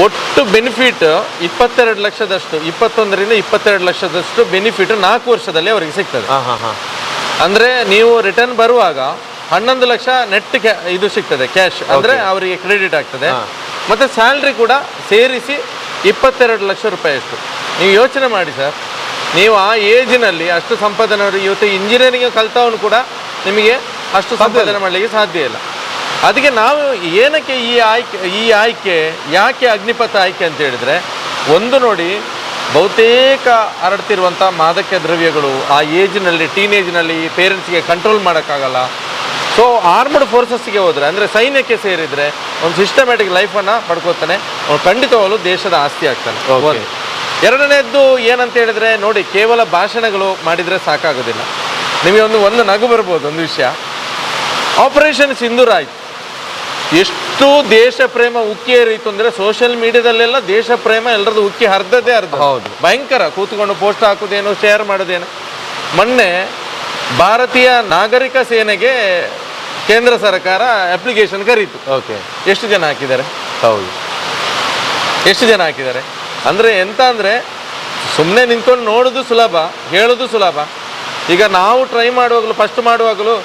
S3: ಒಟ್ಟು ಬೆನಿಫಿಟ್ 22 ಲಕ್ಷದಷ್ಟು, 21ರಿಂದ 22 ಲಕ್ಷದಷ್ಟು ಬೆನಿಫಿಟ್ 4 ವರ್ಷದಲ್ಲಿ ಅವರಿಗೆ ಸಿಗ್ತದೆ. ಅಂದರೆ ನೀವು ರಿಟರ್ನ್ ಬರುವಾಗ 11 ಲಕ್ಷ ನೆಟ್ ಇದು ಸಿಗ್ತದೆ, ಕ್ಯಾಶ್, ಅಂದರೆ ಅವರಿಗೆ ಕ್ರೆಡಿಟ್ ಆಗ್ತದೆ. ಮತ್ತು ಸ್ಯಾಲ್ರಿ ಕೂಡ ಸೇರಿಸಿ 22 ಲಕ್ಷ ರೂಪಾಯಿ ಅಷ್ಟು. ನೀವು ಯೋಚನೆ ಮಾಡಿ ಸರ್, ನೀವು ಆ ಏಜಿನಲ್ಲಿ ಅಷ್ಟು ಸಂಪಾದನೆ, ಇವತ್ತು ಇಂಜಿನಿಯರಿಂಗ್ ಕಲ್ತವನು ಕೂಡ ನಿಮಗೆ ಅಷ್ಟು ಸಂಪಾದನೆ ಮಾಡಲಿಕ್ಕೆ ಸಾಧ್ಯ ಇಲ್ಲ. ಅದಕ್ಕೆ ನಾವು ಏನಕ್ಕೆ ಈ ಆಯ್ಕೆ ಯಾಕೆ ಅಗ್ನಿಪಥ ಆಯ್ಕೆ ಅಂತ ಹೇಳಿದರೆ, ಒಂದು ನೋಡಿ, ಬಹುತೇಕ ಹರಡ್ತಿರುವಂಥ ಮಾದಕ ದ್ರವ್ಯಗಳು ಆ ಏಜ್ನಲ್ಲಿ, ಟೀನೇಜ್ನಲ್ಲಿ ಪೇರೆಂಟ್ಸ್ಗೆ ಕಂಟ್ರೋಲ್ ಮಾಡೋಕ್ಕಾಗಲ್ಲ. ಸೊ ಆರ್ಮಡ್ ಫೋರ್ಸಸ್ಗೆ ಹೋದರೆ, ಅಂದರೆ ಸೈನ್ಯಕ್ಕೆ ಸೇರಿದರೆ ಒಂದು ಸಿಸ್ಟಮ್ಯಾಟಿಕ್ ಲೈಫನ್ನು ಪಡ್ಕೋತಾನೆ, ಅವನು ಖಂಡಿತವಾಗಲೂ ದೇಶದ ಆಸ್ತಿ ಆಗ್ತಾನೆ. ಎರಡನೇದ್ದು ಏನಂತ ಹೇಳಿದರೆ ನೋಡಿ, ಕೇವಲ ಭಾಷಣಗಳು ಮಾಡಿದರೆ ಸಾಕಾಗೋದಿಲ್ಲ. ನಿಮಗೆ ಒಂದು ನಗು ಬರ್ಬೋದು. ಒಂದು ವಿಷಯ, ಆಪರೇಷನ್ ಸಿಂಧೂರ ಆಯಿತು, ಎಷ್ಟು ದೇಶ ಪ್ರೇಮ ಉಕ್ಕಿ ಏರಿತು ಅಂದರೆ ಸೋಷಿಯಲ್ ಮೀಡಿಯಾದಲ್ಲೆಲ್ಲ ದೇಶ ಪ್ರೇಮ ಎಲ್ಲರದ್ದು ಉಕ್ಕಿ ಹರಿದದೇ ಅರ್ಧ. ಹೌದು, ಭಯಂಕರ. ಕೂತ್ಕೊಂಡು ಪೋಸ್ಟ್ ಹಾಕೋದೇನು, ಶೇರ್ ಮಾಡೋದೇನು. ಮೊನ್ನೆ ಭಾರತೀಯ ನಾಗರಿಕ ಸೇನೆಗೆ ಕೇಂದ್ರ ಸರ್ಕಾರ ಅಪ್ಲಿಕೇಶನ್ ಕರೀತು. ಎಷ್ಟು ಜನ ಹಾಕಿದ್ದಾರೆ?
S2: ಹೌದು,
S3: ಎಷ್ಟು ಜನ ಹಾಕಿದ್ದಾರೆ? ಅಂದರೆ ಎಂತ ಅಂದರೆ, ಸುಮ್ಮನೆ ನಿಂತ್ಕೊಂಡು ನೋಡೋದು ಸುಲಭ, ಹೇಳೋದು ಸುಲಭ. ಈಗ ನಾವು ಟ್ರೈ ಮಾಡುವಾಗಲೂ, ಫಸ್ಟ್ ಮಾಡುವಾಗಲೂ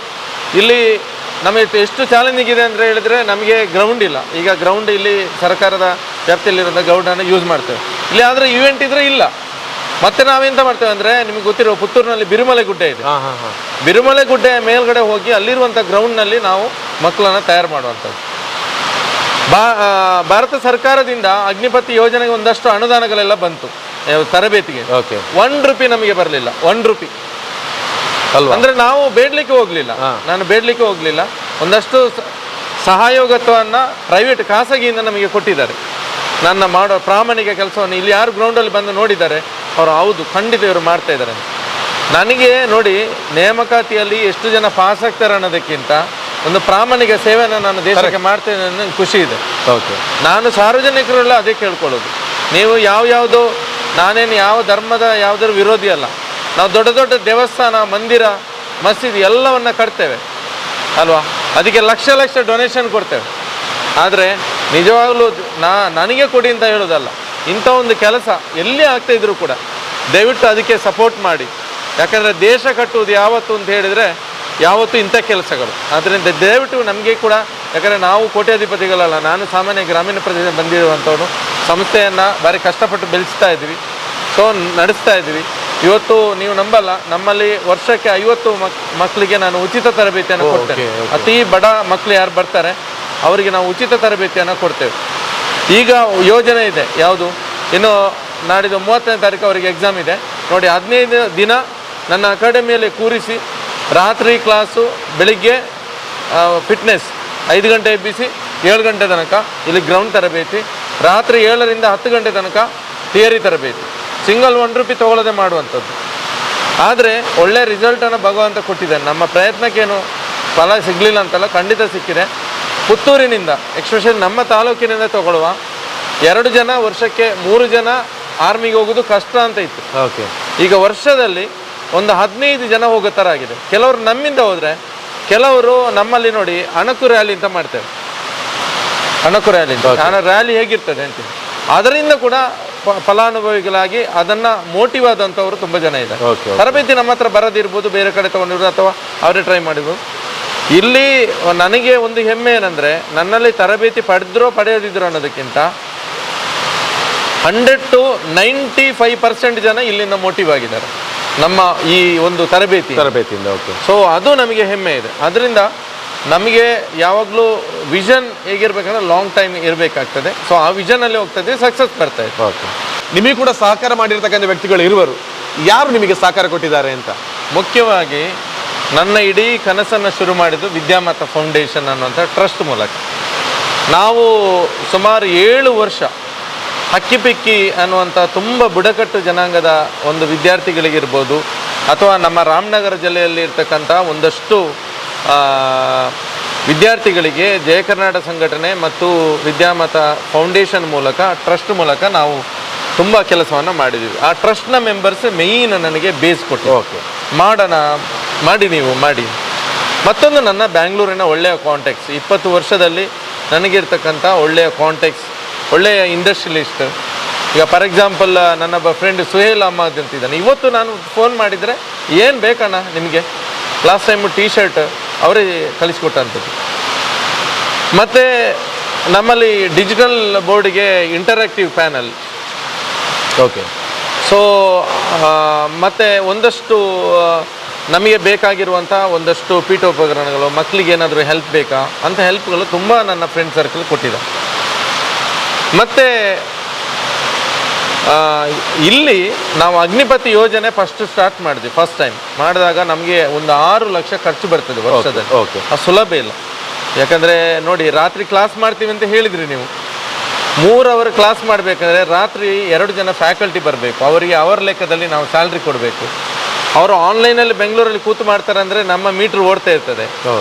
S3: ಇಲ್ಲಿ ನಮಗೆ ಎಷ್ಟು ಚಾಲೆಂಜಿಂಗ್ ಇದೆ ಅಂದರೆ ಹೇಳಿದರೆ, ನಮಗೆ ಗ್ರೌಂಡ್ ಇಲ್ಲ. ಈಗ ಗ್ರೌಂಡ್ ಇಲ್ಲಿ ಸರ್ಕಾರದ ವ್ಯಾಪ್ತಿಯಲ್ಲಿರೋ ಗ್ರೌಂಡನ್ನು ಯೂಸ್ ಮಾಡ್ತೇವೆ. ಇಲ್ಲಿ ಆದರೆ ಇವೆಂಟ್ ಇದ್ರೆ ಇಲ್ಲ. ಮತ್ತೆ ನಾವೆಂತ ಮಾಡ್ತೇವೆ ಅಂದರೆ, ನಿಮಗೆ ಗೊತ್ತಿರೋ ಪುತ್ತೂರಿನಲ್ಲಿ ಬಿರುಮಲೆ ಗುಡ್ಡೆ ಇದೆ. ಬಿರುಮಲೆ ಗುಡ್ಡೆ ಮೇಲ್ಗಡೆ ಹೋಗಿ ಅಲ್ಲಿರುವಂಥ ಗ್ರೌಂಡ್ನಲ್ಲಿ ನಾವು ಮಕ್ಕಳನ್ನು ತಯಾರು ಮಾಡುವಂಥದ್ದು. ಭಾರತ ಸರ್ಕಾರದಿಂದ ಅಗ್ನಿಪಥ್ ಯೋಜನೆಗೆ ಒಂದಷ್ಟು ಅನುದಾನಗಳೆಲ್ಲ ಬಂತು ತರಬೇತಿಗೆ. 1 ರೂಪಾಯಿ ನಮಗೆ ಬರಲಿಲ್ಲ, 1 ರೂಪಾಯಿ. ಅಂದರೆ ನಾವು ಬೇಡಲಿಕ್ಕೆ ಹೋಗಲಿಲ್ಲ, ನಾನು ಬೇಡಲಿಕ್ಕೆ ಹೋಗಲಿಲ್ಲ. ಒಂದಷ್ಟು ಸಹಯೋಗತ್ವವನ್ನು ಪ್ರೈವೇಟ್, ಖಾಸಗಿಯಿಂದ ನಮಗೆ ಕೊಟ್ಟಿದ್ದಾರೆ. ನನ್ನ ಮಾಡೋ ಪ್ರಾಮಾಣಿಕ ಕೆಲಸವನ್ನು ಇಲ್ಲಿ ಯಾರು ಗ್ರೌಂಡಲ್ಲಿ ಬಂದು ನೋಡಿದ್ದಾರೆ, ಅವರು ಹೌದು ಖಂಡಿತ ಇವರು ಮಾಡ್ತಾ ಇದ್ದಾರೆ. ನನಗೆ ನೋಡಿ, ನೇಮಕಾತಿಯಲ್ಲಿ ಎಷ್ಟು ಜನ ಪಾಸ್ ಆಗ್ತಾರೆ ಅನ್ನೋದಕ್ಕಿಂತ ಒಂದು ಪ್ರಾಮಾಣಿಕ ಸೇವೆಯನ್ನು ನಾನು ದೇಶಕ್ಕೆ ಮಾಡ್ತೇನೆ ಅನ್ನೋ ಖುಷಿ ಇದೆ. ನಾನು ಸಾರ್ವಜನಿಕರೆಲ್ಲ ಅದೇ ಕೇಳ್ಕೊಳ್ಳೋದು. ನೀವು ಯಾವುದೋ, ನಾನೇನು ಯಾವ ಧರ್ಮದ ಯಾವುದರ ವಿರೋಧಿ ಅಲ್ಲ. ನಾವು ದೊಡ್ಡ ದೊಡ್ಡ ದೇವಸ್ಥಾನ, ಮಂದಿರ, ಮಸೀದಿ ಎಲ್ಲವನ್ನ ಕಟ್ತೇವೆ ಅಲ್ವಾ, ಅದಕ್ಕೆ ಲಕ್ಷ ಲಕ್ಷ ಡೊನೇಷನ್ ಕೊಡ್ತೇವೆ. ಆದರೆ ನಿಜವಾಗ್ಲೂ ನನಗೆ ಕೊಡಿ ಅಂತ ಹೇಳೋದಲ್ಲ, ಇಂಥ ಒಂದು ಕೆಲಸ ಎಲ್ಲಿ ಆಗ್ತಾ ಇದ್ರು ಕೂಡ ದಯವಿಟ್ಟು ಅದಕ್ಕೆ ಸಪೋರ್ಟ್ ಮಾಡಿ. ಯಾಕಂದರೆ ದೇಶ ಕಟ್ಟುವುದು ಯಾವತ್ತು ಅಂತ ಹೇಳಿದರೆ ಯಾವತ್ತು ಇಂಥ ಕೆಲಸಗಳು. ಆದ್ದರಿಂದ ದಯವಿಟ್ಟು ನಮಗೆ ಕೂಡ, ಯಾಕಂದರೆ ನಾವು ಕೋಟ್ಯಾಧಿಪತಿಗಳಲ್ಲ, ನಾನು ಸಾಮಾನ್ಯ ಗ್ರಾಮೀಣ ಪ್ರದೇಶ ಬಂದಿರುವಂಥವನು, ಸಂಸ್ಥೆಯನ್ನು ಭಾರಿ ಕಷ್ಟಪಟ್ಟು ಬೆಳೆಸ್ತಾ ಇದ್ವಿ, ಸೊ ನಡೆಸ್ತಾ ಇದ್ವಿ. ಇವತ್ತು ನೀವು ನಂಬಲ್ಲ, ನಮ್ಮಲ್ಲಿ ವರ್ಷಕ್ಕೆ 50 ಮಕ್ಕಳಿಗೆ ನಾನು ಉಚಿತ ತರಬೇತಿಯನ್ನು ಕೊಡ್ತೇನೆ. ಅತಿ ಬಡ ಮಕ್ಕಳು ಯಾರು ಬರ್ತಾರೆ ಅವರಿಗೆ ನಾವು ಉಚಿತ ತರಬೇತಿಯನ್ನು ಕೊಡ್ತೇವೆ. ಈಗ ಯೋಜನೆ ಇದೆ, ಯಾವುದು, ಇನ್ನು ನಾಡಿದ್ದು 30ನೇ ತಾರೀಕು ಅವರಿಗೆ ಎಕ್ಸಾಮ್ ಇದೆ ನೋಡಿ. 15 ದಿನ ನನ್ನ ಅಕಾಡೆಮಿಯಲ್ಲಿ ಕೂರಿಸಿ ರಾತ್ರಿ ಕ್ಲಾಸು, ಬೆಳಿಗ್ಗೆ ಫಿಟ್ನೆಸ್ 5 ಗಂಟೆ ಎಬ್ಬಿಸಿ 7 ಗಂಟೆ ತನಕ ಇಲ್ಲಿ ಗ್ರೌಂಡ್ ತರಬೇತಿ, ರಾತ್ರಿ 7ರಿಂದ 10 ಗಂಟೆ ತನಕ ಥಿಯರಿ ತರಬೇತಿ, ಸಿಂಗಲ್ ₹1 ತೊಗೊಳ್ಳದೆ ಮಾಡುವಂಥದ್ದು. ಆದರೆ ಒಳ್ಳೆ ರಿಸಲ್ಟನ್ನು ಭಗವಂತ ಕೊಟ್ಟಿದ್ದಾನೆ. ನಮ್ಮ ಪ್ರಯತ್ನಕ್ಕೇನು ಫಲ ಸಿಗಲಿಲ್ಲ ಅಂತಲ್ಲ, ಖಂಡಿತ ಸಿಕ್ಕಿದೆ. ಪುತ್ತೂರಿನಿಂದ ಎಕ್ಸ್ಪೆಷಲಿ ನಮ್ಮ ತಾಲೂಕಿನಿಂದ ತಗೊಳ್ಳುವ 2 ಜನ, ವರ್ಷಕ್ಕೆ 3 ಜನ ಆರ್ಮಿಗೆ ಹೋಗೋದು ಕಷ್ಟ ಅಂತ ಇತ್ತು.
S2: ಓಕೆ,
S3: ಈಗ ವರ್ಷದಲ್ಲಿ ಒಂದು 15 ಜನ ಹೋಗೋ ಥರ ಆಗಿದೆ. ಕೆಲವರು ನಮ್ಮಿಂದ ಹೋದರೆ, ಕೆಲವರು ನಮ್ಮಲ್ಲಿ ನೋಡಿ ಅಣಕು ರ್ಯಾಲಿ ಅಂತ ಮಾಡ್ತೇವೆ. ಅಣಕು ರ್ಯಾಲಿ ರ್ಯಾಲಿ ಹೇಗಿರ್ತದೆ ಅಂತ, ಅದರಿಂದ ಕೂಡ ಫಲಾನುಭವಿಗಳಾಗಿ ಅದನ್ನು ಮೋಟಿವ್ ಆದಂಥವರು ತುಂಬ ಜನ ಇದ್ದಾರೆ. ತರಬೇತಿ ನಮ್ಮ ಹತ್ರ ಬರೋದಿರ್ಬೋದು, ಬೇರೆ ಕಡೆ ತೊಗೊಂಡಿರ್ಬೋದು, ಅಥವಾ ಅವರೇ ಟ್ರೈ ಮಾಡಿರ್ಬೋದು. ಇಲ್ಲಿ ನನಗೆ ಒಂದು ಹೆಮ್ಮೆ ಏನಂದರೆ, ನನ್ನಲ್ಲಿ ತರಬೇತಿ ಪಡೆಯೋದಿದ್ರು ಅನ್ನೋದಕ್ಕಿಂತ 100 to 95% ಜನ ಇಲ್ಲಿಂದ ಮೋಟಿವ್ ಆಗಿದ್ದಾರೆ ನಮ್ಮ ಈ ಒಂದು ತರಬೇತಿಯಿಂದ. ಓಕೆ, ಸೊ ಅದು ನಮಗೆ ಹೆಮ್ಮೆ ಇದೆ. ಅದರಿಂದ ನಮಗೆ ಯಾವಾಗಲೂ ವಿಷನ್ ಹೇಗಿರ್ಬೇಕಂದ್ರೆ ಲಾಂಗ್ ಟೈಮ್ ಇರಬೇಕಾಗ್ತದೆ. ಸೊ ಆ ವಿಷನಲ್ಲಿ ಹೋಗ್ತದೆ, ಸಕ್ಸಸ್ ಬರ್ತಾ ಇದೆ.
S2: ಓಕೆ, ನಿಮಗೆ ಕೂಡ ಸಹಕಾರ ಮಾಡಿರ್ತಕ್ಕಂಥ ವ್ಯಕ್ತಿಗಳು ಇರುವರು, ಯಾರು ನಿಮಗೆ ಸಹಕಾರ ಕೊಟ್ಟಿದ್ದಾರೆ ಅಂತ?
S3: ಮುಖ್ಯವಾಗಿ ನನ್ನ ಇಡೀ ಕನಸನ್ನು ಶುರು ಮಾಡಿದ್ದು ವಿದ್ಯಾಮಾತಾ ಫೌಂಡೇಶನ್ ಅನ್ನುವಂಥ ಟ್ರಸ್ಟ್ ಮೂಲಕ. ನಾವು ಸುಮಾರು 7 ವರ್ಷ ಹಕ್ಕಿಪಿಕ್ಕಿ ಅನ್ನುವಂಥ ತುಂಬ ಬುಡಕಟ್ಟು ಜನಾಂಗದ ಒಂದು ವಿದ್ಯಾರ್ಥಿಗಳಿಗಿರ್ಬೋದು, ಅಥವಾ ನಮ್ಮ ರಾಮನಗರ ಜಿಲ್ಲೆಯಲ್ಲಿ ಇರ್ತಕ್ಕಂಥ ಒಂದಷ್ಟು ವಿದ್ಯಾರ್ಥಿಗಳಿಗೆ ಜಯ ಕರ್ನಾಟಕ ಸಂಘಟನೆ ಮತ್ತು ವಿದ್ಯಾಮಾತಾ ಫೌಂಡೇಶನ್ ಮೂಲಕ, ಟ್ರಸ್ಟ್ ಮೂಲಕ ನಾವು ತುಂಬ ಕೆಲಸವನ್ನು ಮಾಡಿದ್ದೀವಿ. ಆ ಟ್ರಸ್ಟ್ನ ಮೆಂಬರ್ಸ್ ಮೇಯ್ನ್ ನನಗೆ ಬೇಸ್ ಕೊಟ್ಟು, ಓಕೆ ಮಾಡೋಣ, ನೀವು ಮಾಡಿ. ಮತ್ತೊಂದು ನನ್ನ ಬ್ಯಾಂಗ್ಳೂರಿನ ಒಳ್ಳೆಯ ಕಾಂಟ್ಯಾಕ್ಟ್ಸ್, 20 ವರ್ಷದಲ್ಲಿ ನನಗಿರ್ತಕ್ಕಂಥ ಒಳ್ಳೆಯ ಕಾಂಟ್ಯಾಕ್ಟ್ಸ್, ಒಳ್ಳೆಯ ಇಂಡಸ್ಟ್ರಿಯಲಿಸ್ಟ್. ಈಗ ಫಾರ್ ಎಕ್ಸಾಂಪಲ್ ನನ್ನೊಬ್ಬ ಫ್ರೆಂಡ್ ಸುಹೇಲ್ ಅಹಮದ್ ಅಂತಿದ್ದಾನೆ. ಇವತ್ತು ನಾನು ಫೋನ್ ಮಾಡಿದರೆ ಏನು ಬೇಕಣ್ಣ ನಿಮಗೆ, ಲಾಸ್ಟ್ ಟೈಮು T-ಶರ್ಟ್ ಅವರೇ ಕಳಿಸ್ಕೊಟ್ಟಂಥದ್ದು. ಮತ್ತು ನಮ್ಮಲ್ಲಿ ಡಿಜಿಟಲ್ ಬೋರ್ಡಿಗೆ ಇಂಟರಾಕ್ಟಿವ್ ಪ್ಯಾನಲ್,
S2: ಓಕೆ.
S3: ಸೊ ಮತ್ತು ಒಂದಷ್ಟು ನಮಗೆ ಬೇಕಾಗಿರುವಂಥ ಒಂದಷ್ಟು ಪೀಠೋಪಕರಣಗಳು, ಮಕ್ಕಳಿಗೆ ಏನಾದರೂ ಹೆಲ್ಪ್ ಬೇಕಾ ಅಂತ ಹೆಲ್ಪ್ಗಳು ತುಂಬ ನನ್ನ ಫ್ರೆಂಡ್ ಸರ್ಕಲ್ ಕೊಟ್ಟಿದ್ದಾರೆ. ಮತ್ತು ಇಲ್ಲಿ ನಾವು ಅಗ್ನಿಪಥಿ ಯೋಜನೆ ಸ್ಟಾರ್ಟ್ ಮಾಡಿದ್ವಿ. ಫಸ್ಟ್ ಟೈಮ್ ಮಾಡಿದಾಗ ನಮಗೆ ಒಂದು 6 ಲಕ್ಷ ಖರ್ಚು ಬರ್ತದೆ ವರ್ಷದಲ್ಲಿ.
S2: ಓಕೆ,
S3: ಅದು ಸುಲಭ ಇಲ್ಲ. ಯಾಕಂದರೆ ನೋಡಿ, ರಾತ್ರಿ ಕ್ಲಾಸ್ ಮಾಡ್ತೀವಿ ಅಂತ ಹೇಳಿದ್ರಿ ನೀವು, 3 ಅವರ್ ಕ್ಲಾಸ್ ಮಾಡಬೇಕಾದ್ರೆ ರಾತ್ರಿ 2 ಜನ ಫ್ಯಾಕಲ್ಟಿ ಬರಬೇಕು. ಅವರಿಗೆ ಅವರ್ ಲೆಕ್ಕದಲ್ಲಿ ನಾವು ಸ್ಯಾಲ್ರಿ ಕೊಡಬೇಕು. ಅವರು ಆನ್ಲೈನಲ್ಲಿ ಬೆಂಗಳೂರಲ್ಲಿ ಕೂತು ಮಾಡ್ತಾರೆ ಅಂದರೆ ನಮ್ಮ ಮೀಟ್ರ್ ಓಡ್ತಾ ಇರ್ತದೆ.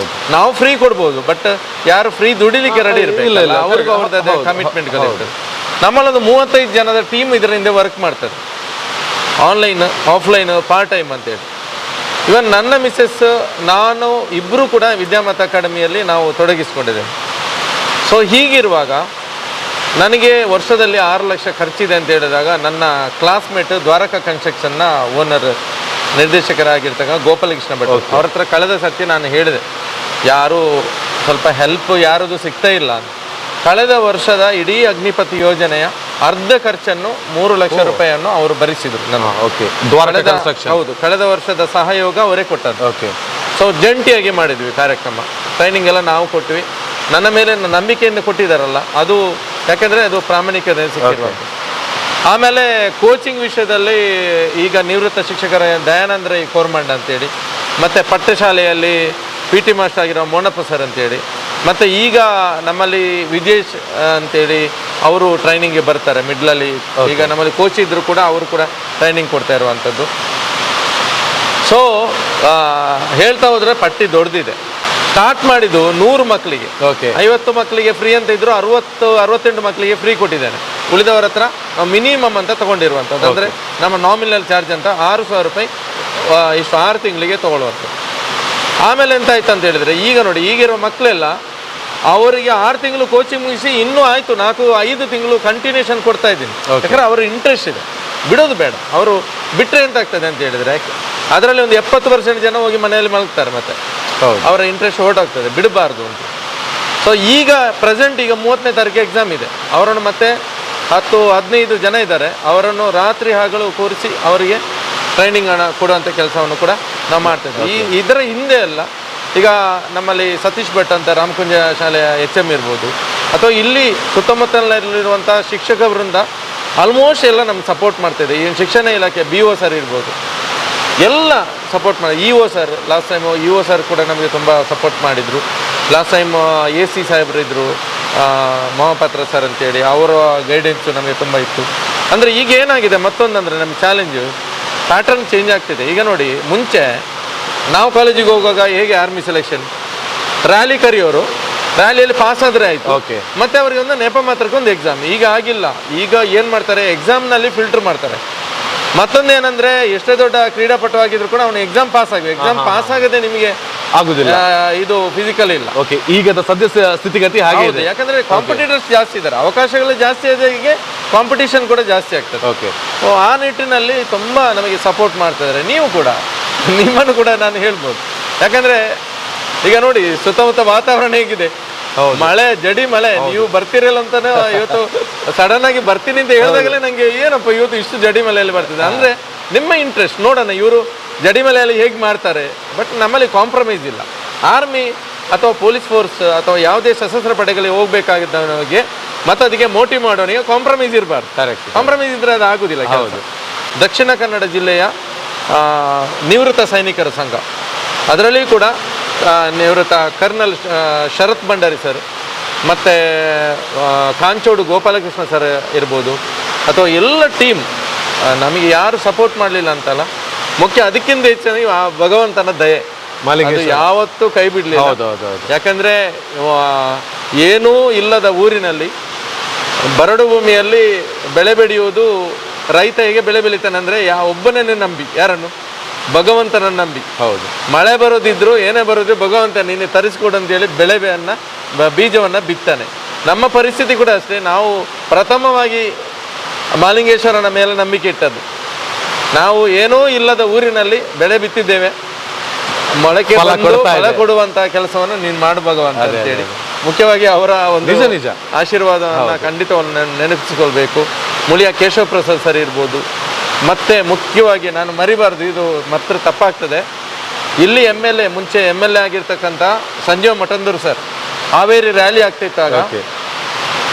S3: ನಾವು ಫ್ರೀ ಕೊಡ್ಬೋದು, ಬಟ್ ಯಾರು ಫ್ರೀ ದುಡಿಲಿಕ್ಕೆ ರೆಡಿ ಇರಬೇಕು, ಅವ್ರಿಗೂ ಅವ್ರದ್ದು ಕಮಿಟ್ಮೆಂಟ್ಗಳು ಇರ್ತದೆ. ನಮ್ಮಲ್ಲೊಂದು 35 ಜನದ ಟೀಮ್ ಇದರಿಂದ ವರ್ಕ್ ಮಾಡ್ತಾರೆ, ಆನ್ಲೈನ್ ಆಫ್ಲೈನ್ ಪಾರ್ಟ್ ಟೈಮ್ ಅಂತೇಳಿ. ಇವನ್ ನನ್ನ ಮಿಸ್ಸಸ್, ನಾನು ಇಬ್ಬರು ಕೂಡ ವಿದ್ಯಾಮಾತಾ ಅಕಾಡೆಮಿಯಲ್ಲಿ ನಾವು ತೊಡಗಿಸ್ಕೊಂಡಿದ್ದೇವೆ. ಸೊ ಹೀಗಿರುವಾಗ ನನಗೆ ವರ್ಷದಲ್ಲಿ 6 ಲಕ್ಷ ಖರ್ಚಿದೆ ಅಂತ ಹೇಳಿದಾಗ, ನನ್ನ ಕ್ಲಾಸ್ಮೇಟ್ ದ್ವಾರಕಾ ಕನ್ಸ್ಟ್ರಕ್ಷನ್ನ ಓನರ್ ನಿರ್ದೇಶಕರಾಗಿರ್ತಕ್ಕ ಗೋಪಾಲಕೃಷ್ಣ ಭಟ್, ಅವ್ರ ಹತ್ರ ಕಳೆದ ಸರ್ತಿ ನಾನು ಹೇಳಿದೆ, ಯಾರೂ ಸ್ವಲ್ಪ ಹೆಲ್ಪ್ ಯಾರದು ಸಿಗ್ತಾ ಇಲ್ಲ ಅಂತ. ಕಳೆದ ವರ್ಷದ ಇಡೀ ಅಗ್ನಿಪಥಿ ಯೋಜನೆಯ ಅರ್ಧ ಖರ್ಚನ್ನು 3 ಲಕ್ಷ ರೂಪಾಯಿಯನ್ನು ಅವರು ಭರಿಸಿದರು.
S2: ಓಕೆ,
S3: ಹೌದು, ಕಳೆದ ವರ್ಷದ ಸಹಯೋಗ ಅವರೇ ಕೊಟ್ಟದ್ದು.
S2: ಓಕೆ,
S3: ಸೊ ಜಂಟಿಯಾಗಿ ಮಾಡಿದ್ವಿ ಕಾರ್ಯಕ್ರಮ, ಟ್ರೈನಿಂಗ್ ಎಲ್ಲ ನಾವು ಕೊಟ್ವಿ. ನನ್ನ ಮೇಲೆ ನಂಬಿಕೆಯಿಂದ ಕೊಟ್ಟಿದ್ದಾರಲ್ಲ, ಅದು ಯಾಕೆಂದರೆ ಅದು ಪ್ರಾಮಾಣಿಕತೆ ಸಿಕ್ಕಿರುವಂಥ. ಆಮೇಲೆ ಕೋಚಿಂಗ್ ವಿಷಯದಲ್ಲಿ ಈಗ ನಿವೃತ್ತ ಶಿಕ್ಷಕರ ದಯಾನಂದ ರೈ ಕೋರ್ಮಂಡ್ ಅಂತೇಳಿ, ಮತ್ತು ಪಠ್ಯಶಾಲೆಯಲ್ಲಿ PT ಮಾಸ್ಟರ್ ಆಗಿರೋ ಮೋನಪ್ಪ ಸರ್ ಅಂತೇಳಿ, ಮತ್ತು ಈಗ ನಮ್ಮಲ್ಲಿ ವಿಜೇಶ್ ಅಂತೇಳಿ ಅವರು ಟ್ರೈನಿಂಗ್ಗೆ ಬರ್ತಾರೆ ಮಿಡ್ಲಲ್ಲಿ. ಈಗ ನಮ್ಮಲ್ಲಿ ಕೋಚ್ ಇದ್ದರೂ ಕೂಡ ಅವರು ಕೂಡ ಟ್ರೈನಿಂಗ್ ಕೊಡ್ತಾ ಇರುವಂಥದ್ದು. ಸೊ ಹೇಳ್ತಾ ಹೋದರೆ ಪಟ್ಟಿ ದೊಡ್ಡದಿದೆ. ಸ್ಟಾರ್ಟ್ ಮಾಡಿದ್ದು 100 ಮಕ್ಕಳಿಗೆ,
S2: ಓಕೆ,
S3: 50 ಮಕ್ಕಳಿಗೆ ಫ್ರೀ ಅಂತ ಇದ್ರು, 68 ಮಕ್ಕಳಿಗೆ ಫ್ರೀ ಕೊಟ್ಟಿದ್ದೇನೆ. ಉಳಿದವರ ಹತ್ರ ಮಿನಿಮಮ್ ಅಂತ ತೊಗೊಂಡಿರುವಂಥದ್ದು, ಅಂದರೆ ನಮ್ಮ ನಾಮಿನಲ್ ಚಾರ್ಜ್ ಅಂತ 6,000 ರೂಪಾಯಿ ಇಷ್ಟು 6 ತಿಂಗಳಿಗೆ ತೊಗೊಳ್ಳುವಂಥದ್ದು. ಆಮೇಲೆ ಎಂತ ಆಯ್ತು ಅಂತ ಹೇಳಿದರೆ, ಈಗ ನೋಡಿ, ಈಗಿರೋ ಮಕ್ಕಳೆಲ್ಲ ಅವರಿಗೆ 6 ತಿಂಗಳು ಕೋಚಿಂಗ್ ಮುಗಿಸಿ ಇನ್ನೂ ಆಯಿತು 4-5 ತಿಂಗಳು ಕಂಟಿನ್ಯೂಷನ್ ಕೊಡ್ತಾ ಇದ್ದೀನಿ. ಯಾಕಂದರೆ ಅವ್ರ ಇಂಟ್ರೆಸ್ಟ್ ಇದೆ. ಬಿಡೋದು ಬೇಡ. ಅವರು ಬಿಟ್ಟರೆ ಎಂತ ಆಗ್ತದೆ ಅಂತ ಹೇಳಿದರೆ, ಅದರಲ್ಲಿ ಒಂದು 70% ಜನ ಹೋಗಿ ಮನೆಯಲ್ಲಿ ಮಲಗ್ತಾರೆ, ಮತ್ತೆ ಅವರ ಇಂಟ್ರೆಸ್ಟ್ ಹೊರಟಾಗ್ತದೆ, ಬಿಡಬಾರ್ದು ಅಂತ. ಸೊ ಈಗ ಪ್ರೆಸೆಂಟ್ ಈಗ 30ನೇ ತಾರೀಕು ಎಕ್ಸಾಮ್ ಇದೆ. ಅವರನ್ನು ಮತ್ತೆ 10-15 ಜನ ಇದ್ದಾರೆ, ಅವರನ್ನು ರಾತ್ರಿ ಹಗಲು ಕೂರಿಸಿ ಅವರಿಗೆ ಟ್ರೈನಿಂಗ್ ಕೊಡುವಂಥ ಕೆಲಸವನ್ನು ಕೂಡ ನಾವು ಮಾಡ್ತೇವೆ. ಇದರ ಹಿಂದೆ ಅಲ್ಲ, ಈಗ ನಮ್ಮಲ್ಲಿ ಸತೀಶ್ ಭಟ್ ಅಂತ ರಾಮಕುಂಜ ಶಾಲೆಯ HM ಇರ್ಬೋದು, ಅಥವಾ ಇಲ್ಲಿ ಸುತ್ತಮುತ್ತಲಿರುವಂಥ ಶಿಕ್ಷಕ ವೃಂದ ಆಲ್ಮೋಸ್ಟ್ ಎಲ್ಲ ನಮ್ಗೆ ಸಪೋರ್ಟ್ ಮಾಡ್ತಾಯಿದೆ. ಈ ಶಿಕ್ಷಣ ಇಲಾಖೆ BO ಸರ್ ಇರ್ಬೋದು, ಎಲ್ಲ ಸಪೋರ್ಟ್ ಮಾಡಿ. EO sir last time EO sir ಕೂಡ ನಮಗೆ ತುಂಬ ಸಪೋರ್ಟ್ ಮಾಡಿದರು. ಲಾಸ್ಟ್ ಟೈಮ್ AC ಸಾಹೇಬರು ಇದ್ದರು, ಮಹಾಪಾತ್ರ ಸರ್ ಅಂತೇಳಿ, ಅವರ ಗೈಡೆನ್ಸು ನಮಗೆ ತುಂಬ ಇತ್ತು. ಅಂದರೆ ಈಗ ಏನಾಗಿದೆ ಮತ್ತೊಂದಂದರೆ ನಮ್ಮ ಚಾಲೆಂಜು ಪ್ಯಾಟರ್ನ್ ಚೇಂಜ್ ಆಗ್ತಿದೆ. ಈಗ ನೋಡಿ, ಮುಂಚೆ ನಾವು ಕಾಲೇಜಿಗೆ ಹೋಗುವಾಗ ಹೇಗೆ ಆರ್ಮಿ ಸೆಲೆಕ್ಷನ್, ರ್ಯಾಲಿ ಕರೆಯೋರು, ರ್ಯಾಲಿಯಲ್ಲಿ ಪಾಸ್ ಆದರೆ ಆಯಿತು,
S2: ಓಕೆ,
S3: ಮತ್ತೆ ಅವರಿಗೆ ಒಂದು ನೆಪ ಮಾತ್ರಕ್ಕೆ ಒಂದು ಎಕ್ಸಾಮ್. ಈಗ ಆಗಿಲ್ಲ. ಈಗ ಏನು ಮಾಡ್ತಾರೆ, ಎಕ್ಸಾಮ್ನಲ್ಲಿ ಫಿಲ್ಟರ್ ಮಾಡ್ತಾರೆ. ಮತ್ತೊಂದು ಏನಂದರೆ, ಎಷ್ಟೇ ದೊಡ್ಡ ಕ್ರೀಡಾಪಟು ಆಗಿದ್ರು ಕೂಡ ಅವನು ಎಕ್ಸಾಮ್ ಪಾಸ್ ಆಗಬೇಕು. ಎಕ್ಸಾಮ್ ಪಾಸ್ ಆಗದೆ ನಿಮಗೆ
S2: ಆಗುದಿಲ್ಲ,
S3: ಇದು ಫಿಸಿಕಲ್ ಇಲ್ಲ.
S2: ಓಕೆ, ಈಗದ ಸದ್ಯ ಸ್ಥಿತಿಗತಿ ಹಾಗೆ ಇದೆ.
S3: ಯಾಕಂದ್ರೆ ಕಾಂಪಿಟೇಟರ್ಸ್ ಜಾಸ್ತಿ ಇದ್ದಾರೆ, ಅವಕಾಶಗಳು ಜಾಸ್ತಿ ಇದೆ, ಹೀಗೆ ಕಾಂಪಿಟೇಷನ್ ಕೂಡ ಜಾಸ್ತಿ ಆಗ್ತದೆ.
S2: ಓಕೆ,
S3: ಆ ನಿಟ್ಟಿನಲ್ಲಿ ತುಂಬ ನಮಗೆ ಸಪೋರ್ಟ್ ಮಾಡ್ತಾ ಇದ್ದಾರೆ. ನೀವು ಕೂಡ, ನಿಮ್ಮನ್ನು ಕೂಡ ನಾನು ಹೇಳ್ಬೋದು. ಯಾಕಂದ್ರೆ ಈಗ ನೋಡಿ ಸುತ್ತಮುತ್ತ ವಾತಾವರಣ ಹೇಗಿದೆ, ಮಳೆ, ಜಡಿ ಮಳೆ. ನೀವು ಬರ್ತೀರಲ್ಲ ಅಂತಾನೆ ಇವತ್ತು ಸಡನ್ ಆಗಿ ಬರ್ತೀನಿ ಅಂತ ಹೇಳಿದಾಗಲೇ ನಂಗೆ ಏನಪ್ಪ ಇವತ್ತು ಇಷ್ಟು ಜಡಿ ಮಳೆಯಲ್ಲಿ ಬರ್ತಿದೆ ಅಂದ್ರೆ ನಿಮ್ಮ ಇಂಟ್ರೆಸ್ಟ್ ನೋಡೋಣ ಇವರು ಜಡಿ ಮಳೆಯಲ್ಲಿ ಹೇಗೆ ಮಾಡ್ತಾರೆ. ಬಟ್ ನಮ್ಮಲ್ಲಿ ಕಾಂಪ್ರಮೈಸ್ ಇಲ್ಲ. ಆರ್ಮಿ ಅಥವಾ ಪೊಲೀಸ್ ಫೋರ್ಸ್ ಅಥವಾ ಯಾವುದೇ ಸಶಸ್ತ್ರ ಪಡೆಗಳಿಗೆ ಹೋಗ್ಬೇಕಾಗಿದ್ದವನಿಗೆ ಮತ್ತು ಅದಕ್ಕೆ ಮೋಟಿವ್ ಮಾಡೋನಿಗೆ ಕಾಂಪ್ರಮೈಸ್ ಇರಬಾರ್ದು. ಕರೆಕ್ಟ್, ಕಾಂಪ್ರಮೈಸ್ ಇದ್ರೆ ಅದು ಆಗೋದಿಲ್ಲ. ಹೌದು. ದಕ್ಷಿಣ ಕನ್ನಡ ಜಿಲ್ಲೆಯ ನಿವೃತ್ತ ಸೈನಿಕರ ಸಂಘ, ಅದರಲ್ಲಿ ಕೂಡ ನಿವೃತ್ತ ಕರ್ನಲ್ ಶರತ್ ಭಂಡಾರಿ ಸರ್, ಮತ್ತು ಕಾಂಚೋಡು ಗೋಪಾಲಕೃಷ್ಣ ಸರ್ ಇರ್ಬೋದು, ಅಥವಾ ಎಲ್ಲ ಟೀಮ್ ನಮಗೆ ಯಾರು ಸಪೋರ್ಟ್ ಮಾಡಲಿಲ್ಲ ಅಂತಲ್ಲ, ಮುಖ್ಯ ಅದಕ್ಕಿಂತ ಹೆಚ್ಚಾಗಿ ಆ ಭಗವಂತನ ದಯೆ ಅದು ಯಾವತ್ತೂ ಕೈ ಬಿಡಲಿಲ್ಲ. ಯಾಕಂದರೆ ಏನೂ ಇಲ್ಲದ ಊರಿನಲ್ಲಿ ಬರಡು ಭೂಮಿಯಲ್ಲಿ ಬೆಳೆ ಬೆಳೆಯುವುದು, ರೈತ ಹೇಗೆ ಬೆಳೆ ಬೆಳಿತಾನಂದರೆ ಒಬ್ಬನನ್ನೇ ನಂಬಿ, ಯಾರನ್ನು? ಭಗವಂತನನ್ನು ನಂಬಿ. ಹೌದು, ಮಳೆ ಬರೋದಿದ್ರು ಏನೇ ಬರೋದು ಭಗವಂತ ನೀನೆ ತರಿಸ್ಕೊಡು ಅಂತೇಳಿ ಬೆಳೆಯನ್ನು ಬೀಜವನ್ನು ಬಿತ್ತಾನೆ. ನಮ್ಮ ಪರಿಸ್ಥಿತಿ ಕೂಡ ಅಷ್ಟೇ. ನಾವು ಪ್ರಥಮವಾಗಿ ಮಾಲಿಂಗೇಶ್ವರನ ಮೇಲೆ ನಂಬಿಕೆ ಇಟ್ಟದ್ದು. ನಾವು ಏನೂ ಇಲ್ಲದ ಊರಿನಲ್ಲಿ ಬೆಳೆ ಬಿತ್ತಿದ್ದೇವೆ, ಮೊಳಕೆ ಫಲ ಕೊಡುವಂಥ ಕೆಲಸವನ್ನು ನೀನು ಮಾಡು ಭಗವಂತ ಅಂತೇಳಿ ಮುಖ್ಯವಾಗಿ ಅವರ ಒಂದು
S2: ನಿಜ
S3: ಆಶೀರ್ವಾದವನ್ನು ಖಂಡಿತವನ್ನು ನೆನಪಿಸಿಕೊಳ್ಬೇಕು. ಮುಳಿಯ ಕೇಶವ ಪ್ರಸಾದ್ ಸರ್ ಇರ್ಬೋದು. ಮತ್ತೆ ಮುಖ್ಯವಾಗಿ ನಾನು ಮರಿಬಾರ್ದು, ಇದು ಮಾತ್ರ ತಪ್ಪಾಗ್ತದೆ, ಇಲ್ಲಿ ಮುಂಚೆ MLA ಆಗಿರ್ತಕ್ಕಂಥ ಸಂಜೀವ್ ಮಠಂದೂರು ಸರ್, ಹಾವೇರಿ ರ್ಯಾಲಿ ಆಗ್ತಿತ್ತಾಗ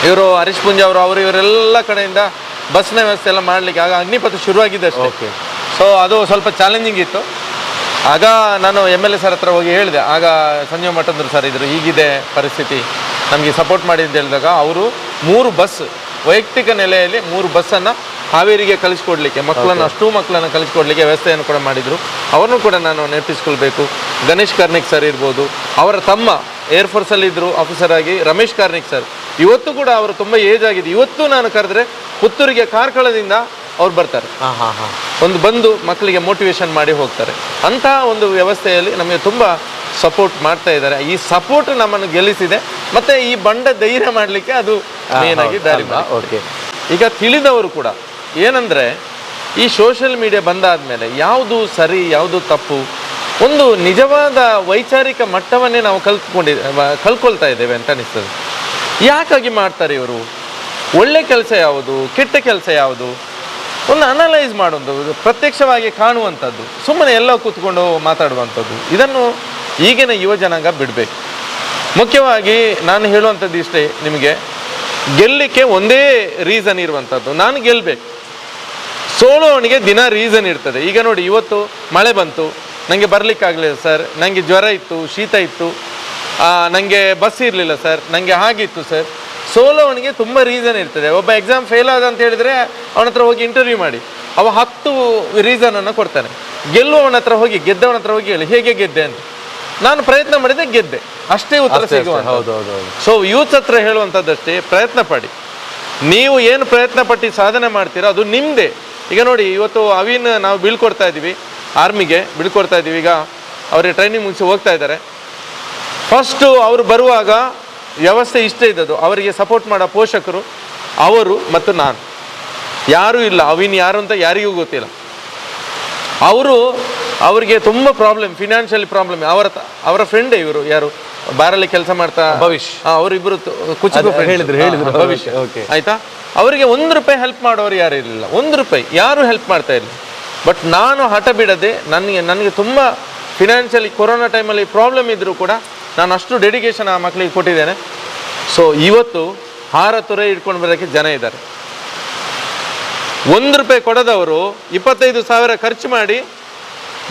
S3: ಇವರು ಹರೀಶ್ ಪುಂಜ ಅವರು ಇವರೆಲ್ಲ ಕಡೆಯಿಂದ ಬಸ್ನ ವ್ಯವಸ್ಥೆ ಎಲ್ಲ ಮಾಡಲಿಕ್ಕೆ ಆಗ ಅಗ್ನಿಪಥ ಶುರುವಾಗಿದ್ದೆ ಅಷ್ಟೇ. ಸೊ ಅದು ಸ್ವಲ್ಪ ಚಾಲೆಂಜಿಂಗ್ ಇತ್ತು. ಆಗ ನಾನು MLA ಸರ್ ಹತ್ರ ಹೋಗಿ ಹೇಳಿದೆ, ಆಗ ಸಂಜೀವ್ ಮಠಂದೂರು ಸರ್ ಇದ್ರು, ಹೀಗಿದೆ ಪರಿಸ್ಥಿತಿ, ನಮಗೆ ಸಪೋರ್ಟ್ ಮಾಡಿ ಅಂತ ಹೇಳಿದಾಗ ಅವರು 3 ಬಸ್ ವೈಯಕ್ತಿಕ ನೆಲೆಯಲ್ಲಿ 3 ಬಸ್ಸನ್ನು ಹಾವೇರಿಗೆ ಕಳಿಸ್ಕೊಡ್ಲಿಕ್ಕೆ, ಅಷ್ಟೂ ಮಕ್ಕಳನ್ನು ಕಳಿಸ್ಕೊಡ್ಲಿಕ್ಕೆ ವ್ಯವಸ್ಥೆಯನ್ನು ಕೂಡ ಮಾಡಿದರು. ಅವರನ್ನು ಕೂಡ ನಾನು ನೆನಪಿಸ್ಕೊಳ್ಬೇಕು. ಗಣೇಶ್ ಕಾರ್ನಿಕ್ ಸರ್ ಇರ್ಬೋದು, ಅವರ ತಮ್ಮ ಏರ್ಫೋರ್ಸಲ್ಲಿ ಇದ್ದರು ಆಫೀಸರ್ ಆಗಿ, ರಮೇಶ್ ಕಾರ್ನಿಕ್ ಸರ್. ಇವತ್ತು ಕೂಡ ಅವರು ತುಂಬ ಏಜ್ ಆಗಿದೆ. ಇವತ್ತು ನಾನು ಕರೆದ್ರೆ ಪುತ್ತೂರಿಗೆ ಕಾರ್ಕಳದಿಂದ ಅವ್ರು ಬರ್ತಾರೆ, ಒಂದು ಬಂದು ಮಕ್ಕಳಿಗೆ ಮೋಟಿವೇಶನ್ ಮಾಡಿ ಹೋಗ್ತಾರೆ. ಅಂತಹ ಒಂದು ವ್ಯವಸ್ಥೆಯಲ್ಲಿ ನಮಗೆ ತುಂಬ ಸಪೋರ್ಟ್ ಮಾಡ್ತಾ ಇದ್ದಾರೆ. ಈ ಸಪೋರ್ಟ್ ನಮ್ಮನ್ನು ಗೆಲ್ಲಿಸಿದೆ, ಮತ್ತು ಈ ಬಂಡ ಧೈರ್ಯ ಮಾಡಲಿಕ್ಕೆ ಅದು ಮೇನ್ ಆಗಿ ದಾರಿ. ಓಕೆ, ಈಗ ತಿಳಿದವರು ಕೂಡ ಏನಂದರೆ, ಈ ಸೋಷಿಯಲ್ ಮೀಡಿಯಾ ಬಂದಾದಮೇಲೆ ಯಾವುದು ಸರಿ ಯಾವುದು ತಪ್ಪು, ಒಂದು ನಿಜವಾದ ವೈಚಾರಿಕ ಮಟ್ಟವನ್ನೇ ನಾವು ಕಲ್ಕೊಳ್ತಾ ಇದ್ದೇವೆ ಅಂತ ಅನಿಸ್ತದೆ. ಯಾಕಾಗಿ ಮಾಡ್ತಾರೆ ಇವರು? ಒಳ್ಳೆ ಕೆಲಸ ಯಾವುದು, ಕೆಟ್ಟ ಕೆಲಸ ಯಾವುದು, ಒಂದು ಅನಲೈಸ್ ಮಾಡೋದು, ಪ್ರತ್ಯಕ್ಷವಾಗಿ ಕಾಣುವಂಥದ್ದು, ಸುಮ್ಮನೆ ಎಲ್ಲ ಕೂತ್ಕೊಂಡು ಮಾತಾಡುವಂಥದ್ದು, ಇದನ್ನು ಈಗಿನ ಯುವ ಜನಾಂಗ ಬಿಡಬೇಕು. ಮುಖ್ಯವಾಗಿ ನಾನು ಹೇಳುವಂಥದ್ದು ಇಷ್ಟೇ, ನಿಮಗೆ ಗೆಲ್ಲಲಿಕ್ಕೆ ಒಂದೇ ರೀಸನ್ ಇರುವಂಥದ್ದು, ನಾನು ಗೆಲ್ಲಬೇಕು. ಸೋಲೋವನಿಗೆ ದಿನ ರೀಸನ್ ಇರ್ತದೆ. ಈಗ ನೋಡಿ, ಇವತ್ತು ಮಳೆ ಬಂತು, ನನಗೆ ಬರಲಿಕ್ಕಾಗಲಿಲ್ಲ ಸರ್, ನನಗೆ ಜ್ವರ ಇತ್ತು, ಶೀತ ಇತ್ತು, ನನಗೆ ಬಸ್ ಇರಲಿಲ್ಲ ಸರ್, ನನಗೆ ಹಾಗಿತ್ತು ಸರ್. ಸೋಲೋವನಿಗೆ ತುಂಬ ರೀಸನ್ ಇರ್ತದೆ. ಒಬ್ಬ ಎಕ್ಸಾಮ್ ಫೇಲ್ ಆದ ಅಂತ ಹೇಳಿದರೆ ಅವನ ಹತ್ರ ಹೋಗಿ ಇಂಟರ್ವ್ಯೂ ಮಾಡಿ, ಅವ 10 ರೀಸನನ್ನು ಕೊಡ್ತಾನೆ. ಗೆಲ್ಲುವವನ ಹತ್ರ ಹೋಗಿ, ಗೆದ್ದವನ ಹತ್ರ ಹೋಗಿ ಹೇಳಿ ಹೇಗೆ ಗೆದ್ದೆ ಅಂತ. ನಾನು ಪ್ರಯತ್ನ ಮಾಡಿದೆ, ಗೆದ್ದೆ, ಅಷ್ಟೇ ಉತ್ತರ ಸಿಗುವ. ಸೊ ಯೂತ್ ಹತ್ರ ಹೇಳುವಂಥದ್ದಷ್ಟೇ, ಪ್ರಯತ್ನ ಪಡಿ. ನೀವು ಏನು ಪ್ರಯತ್ನ ಪಟ್ಟು ಸಾಧನೆ ಮಾಡ್ತೀರೋ ಅದು ನಿಮ್ಮದೇ. ಈಗ ನೋಡಿ, ಇವತ್ತು ಅವಿನ್ ನಾವು ಬೀಳ್ಕೊಡ್ತಾ ಇದ್ದೀವಿ, ಆರ್ಮಿಗೆ ಬೀಳ್ಕೊಡ್ತಾ ಇದ್ದೀವಿ. ಈಗ ಅವರಿಗೆ ಟ್ರೈನಿಂಗ್ ಮುಗಿಸಿ ಹೋಗ್ತಾ ಇದ್ದಾರೆ. ಫಸ್ಟು ಅವರು ಬರುವಾಗ ವ್ಯವಸ್ಥೆ ಇಷ್ಟೇ ಇದ್ದದ್ದು, ಅವರಿಗೆ ಸಪೋರ್ಟ್ ಮಾಡೋ ಪೋಷಕರು, ಅವರು ಮತ್ತು ನಾನು. ಯಾರೂ ಇಲ್ಲ, ಅವಿನ್ ಯಾರು ಅಂತ ಯಾರಿಗೂ ಗೊತ್ತಿಲ್ಲ. ಅವ್ರಿಗೆ ತುಂಬ ಪ್ರಾಬ್ಲಮ್, ಫಿನಾನ್ಷಿಯಲಿ ಪ್ರಾಬ್ಲಮ್. ಅವರ ಫ್ರೆಂಡೇ ಇವರು, ಯಾರು ಬಾರಲ್ಲಿ ಕೆಲಸ ಮಾಡ್ತಾ
S2: ಭವಿಷ್,
S3: ಅವರಿಬ್ಬರು ಕುಚಿಕು
S2: ಹೇಳಿದ್ರು
S3: ಭವಿಷ್ಯ. ಆಯ್ತಾ, ಅವರಿಗೆ 1 ರೂಪಾಯಿ ಹೆಲ್ಪ್ ಮಾಡೋರು ಯಾರು ಇರಲಿಲ್ಲ, 1 ರೂಪಾಯಿ ಯಾರು ಹೆಲ್ಪ್ ಮಾಡ್ತಾ ಇಲ್ಲ. ಬಟ್ ನಾನು ಹಠ ಬಿಡದೆ, ನನಗೆ ತುಂಬ ಫಿನಾನ್ಷಿಯಲಿ ಕೊರೋನಾ ಟೈಮಲ್ಲಿ ಪ್ರಾಬ್ಲಮ್ ಇದ್ದರೂ ಕೂಡ ನಾನು ಅಷ್ಟು ಡೆಡಿಕೇಶನ್ ಆ ಮಕ್ಕಳಿಗೆ ಕೊಟ್ಟಿದ್ದೇನೆ. ಸೊ ಇವತ್ತು ಹಾರ ತುರೆ ಇಟ್ಕೊಂಡು ಬರೋಕ್ಕೆ ಜನ ಇದ್ದಾರೆ. 1 ರೂಪಾಯಿ ಕೊಡದವರು 25,000 ಖರ್ಚು ಮಾಡಿ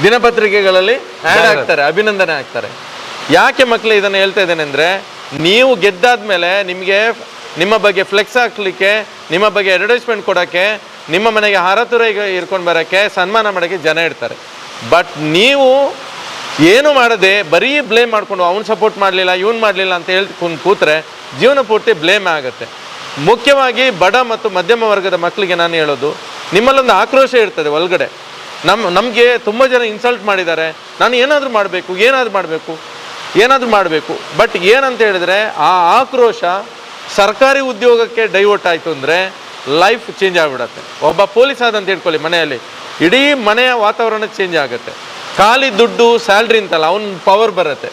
S3: ದಿನಪತ್ರಿಕೆಗಳಲ್ಲಿ ಆ್ಯಡ್ ಆಗ್ತಾರೆ, ಅಭಿನಂದನೆ ಆಗ್ತಾರೆ. ಯಾಕೆ ಮಕ್ಕಳು ಇದನ್ನು ಹೇಳ್ತಾ ಇದ್ದೇನೆ ಅಂದರೆ, ನೀವು ಗೆದ್ದಾದ್ಮೇಲೆ ನಿಮ್ಮ ಬಗ್ಗೆ ಫ್ಲೆಕ್ಸ್ ಹಾಕ್ಲಿಕ್ಕೆ, ನಿಮ್ಮ ಬಗ್ಗೆ ಅಡ್ವರ್ಟೈಸ್ಮೆಂಟ್ ಕೊಡೋಕ್ಕೆ, ನಿಮ್ಮ ಮನೆಗೆ ಹಾರ ತುರೆ ಇರ್ಕೊಂಡು ಬರೋಕ್ಕೆ, ಸನ್ಮಾನ ಮಾಡೋಕ್ಕೆ ಜನ ಇರ್ತಾರೆ. ಬಟ್ ನೀವು ಏನು ಮಾಡದೆ ಬರೀ ಬ್ಲೇಮ್ ಮಾಡಿಕೊಂಡು ಅವ್ನು ಸಪೋರ್ಟ್ ಮಾಡಲಿಲ್ಲ, ಇವನು ಮಾಡಲಿಲ್ಲ ಅಂತ ಹೇಳ್ಕೊಂಡು ಕೂತ್ರೆ ಜೀವನ ಪೂರ್ತಿ ಬ್ಲೇಮ್ ಆಗುತ್ತೆ. ಮುಖ್ಯವಾಗಿ ಬಡ ಮತ್ತು ಮಧ್ಯಮ ವರ್ಗದ ಮಕ್ಕಳಿಗೆ ನಾನು ಹೇಳೋದು, ನಿಮ್ಮಲ್ಲೊಂದು ಆಕ್ರೋಶ ಇರ್ತದೆ ಒಳಗಡೆ. ನಮಗೆ ತುಂಬ ಜನ ಇನ್ಸಲ್ಟ್ ಮಾಡಿದ್ದಾರೆ, ನಾನು ಏನಾದರೂ ಮಾಡಬೇಕು. ಬಟ್ ಏನಂತ ಹೇಳಿದ್ರೆ, ಆ ಆಕ್ರೋಶ ಸರ್ಕಾರಿ ಉದ್ಯೋಗಕ್ಕೆ ಡೈವರ್ಟ್ ಆಯಿತು ಅಂದರೆ ಲೈಫ್ ಚೇಂಜ್ ಆಗಿಬಿಡತ್ತೆ. ಒಬ್ಬ ಪೊಲೀಸ್ ಆದಂತ ಹೇಳ್ಕೊಳ್ಳಿ, ಮನೆಯಲ್ಲಿ ಇಡೀ ಮನೆಯ ವಾತಾವರಣ ಚೇಂಜ್ ಆಗುತ್ತೆ. ಖಾಲಿ ದುಡ್ಡು ಸ್ಯಾಲ್ರಿ ಅಂತಲ್ಲ, ಅವ್ನ ಪವರ್ ಬರುತ್ತೆ.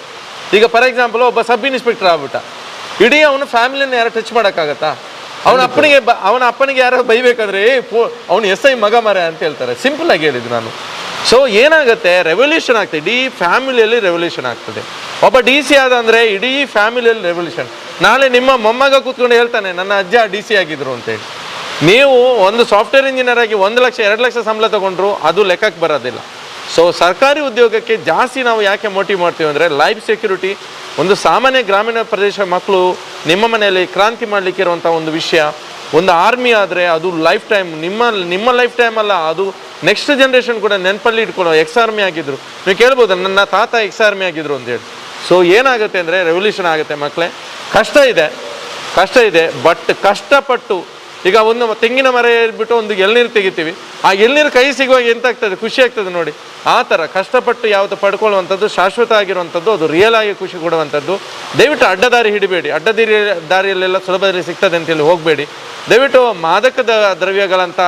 S3: ಈಗ ಫಾರ್ ಎಕ್ಸಾಂಪಲ್ ಒಬ್ಬ ಸಬ್ ಇನ್ಸ್ಪೆಕ್ಟರ್ ಆಗ್ಬಿಟ್ಟ, ಇಡೀ ಅವನ ಫ್ಯಾಮಿಲಿನ ಯಾರು ಟಚ್ ಮಾಡೋಕ್ಕಾಗತ್ತಾ? ಅವನ ಅಪ್ಪನಿಗೆ ಯಾರು ಬೈಬೇಕಾದ್ರೆ ಅವನು SI ಮಗ ಮರ ಅಂತ ಹೇಳ್ತಾರೆ, ಸಿಂಪಲ್ ಆಗಿ ಹೇಳಿದ್ದು ನಾನು. ಸೊ ಏನಾಗುತ್ತೆ, ರೆವಲ್ಯೂಷನ್ ಆಗ್ತದೆ, ಇಡೀ ಫ್ಯಾಮಿಲಿಯಲ್ಲಿ ರೆವಲ್ಯೂಷನ್ ಆಗ್ತದೆ. ಒಬ್ಬ DC ಆದ ಅಂದರೆ ಇಡೀ ಫ್ಯಾಮಿಲಿಯಲ್ಲಿ ರೆವಲ್ಯೂಷನ್. ನಾಳೆ ನಿಮ್ಮ ಮೊಮ್ಮಗ ಕೂತ್ಕೊಂಡು ಹೇಳ್ತಾನೆ, ನನ್ನ ಅಜ್ಜ DC ಆಗಿದ್ರು ಅಂತೇಳಿ. ನೀವು ಒಂದು ಸಾಫ್ಟ್ವೇರ್ ಇಂಜಿನಿಯರ್ ಆಗಿ 1 ಲಕ್ಷ 2 ಲಕ್ಷ ಸಂಬಳ ತಗೊಂಡ್ರು ಅದು ಲೆಕ್ಕಕ್ಕೆ ಬರೋದಿಲ್ಲ. ಸೊ ಸರ್ಕಾರಿ ಉದ್ಯೋಗಕ್ಕೆ ಜಾಸ್ತಿ ನಾವು ಯಾಕೆ ಮೋಟಿವ್ ಮಾಡ್ತೀವಿ ಅಂದರೆ, ಲೈಫ್ ಸೆಕ್ಯೂರಿಟಿ. ಒಂದು ಸಾಮಾನ್ಯ ಗ್ರಾಮೀಣ ಪ್ರದೇಶ ಮಕ್ಕಳು ನಿಮ್ಮ ಮನೆಯಲ್ಲಿ ಕ್ರಾಂತಿ ಮಾಡಲಿಕ್ಕೆ ಇರುವಂಥ ಒಂದು ವಿಷಯ. ಒಂದು ಆರ್ಮಿ ಆದರೆ ಅದು ಲೈಫ್ ಟೈಮ್, ನಿಮ್ಮ ಲೈಫ್ ಟೈಮ್ ಅಲ್ಲ, ಅದು ನೆಕ್ಸ್ಟ್ ಜನ್ರೇಷನ್ ಕೂಡ ನೆನಪಲ್ಲಿ ಇಟ್ಕೊಳ್ಳೋ. ಎಕ್ಸ್ ಆರ್ಮಿ ಆಗಿದ್ರು, ನೀವು ಕೇಳ್ಬೋದು ನನ್ನ ತಾತ ಎಕ್ಸ್ ಆರ್ಮಿ ಆಗಿದ್ರು ಅಂತೇಳಿ. ಸೊ ಏನಾಗುತ್ತೆ ಅಂದರೆ ರೆವಲ್ಯೂಷನ್ ಆಗುತ್ತೆ ಮಕ್ಕಳೇ. ಕಷ್ಟ ಇದೆ, ಬಟ್ ಕಷ್ಟಪಟ್ಟು, ಈಗ ಒಂದು ತೆಂಗಿನ ಮರ ಏರ್ಬಿಟ್ಟು ಒಂದು ಎಳ್ನೀರು ತೆಗಿತೀವಿ, ಆ ಎಳ್ನೀರು ಕೈ ಸಿಗುವಾಗ ಎಂತಾಗ್ತದೆ, ಖುಷಿ ಆಗ್ತದೆ ನೋಡಿ. ಆ ಥರ ಕಷ್ಟಪಟ್ಟು ಯಾವತ್ತು ಪಡ್ಕೊಳ್ಳುವಂಥದ್ದು ಶಾಶ್ವತ ಆಗಿರುವಂಥದ್ದು, ಅದು ರಿಯಲ್ ಆಗಿ ಖುಷಿ ಕೊಡುವಂಥದ್ದು. ದಯವಿಟ್ಟು ಅಡ್ಡದಾರಿ ಹಿಡಿಬೇಡಿ, ದಾರಿಯಲ್ಲೆಲ್ಲ ಸುಲಭದಲ್ಲಿ ಸಿಗ್ತದೆ ಅಂತೇಳಿ ಹೋಗಬೇಡಿ. ದಯವಿಟ್ಟು ಮಾದಕ ದ್ರವ್ಯಗಳಂಥ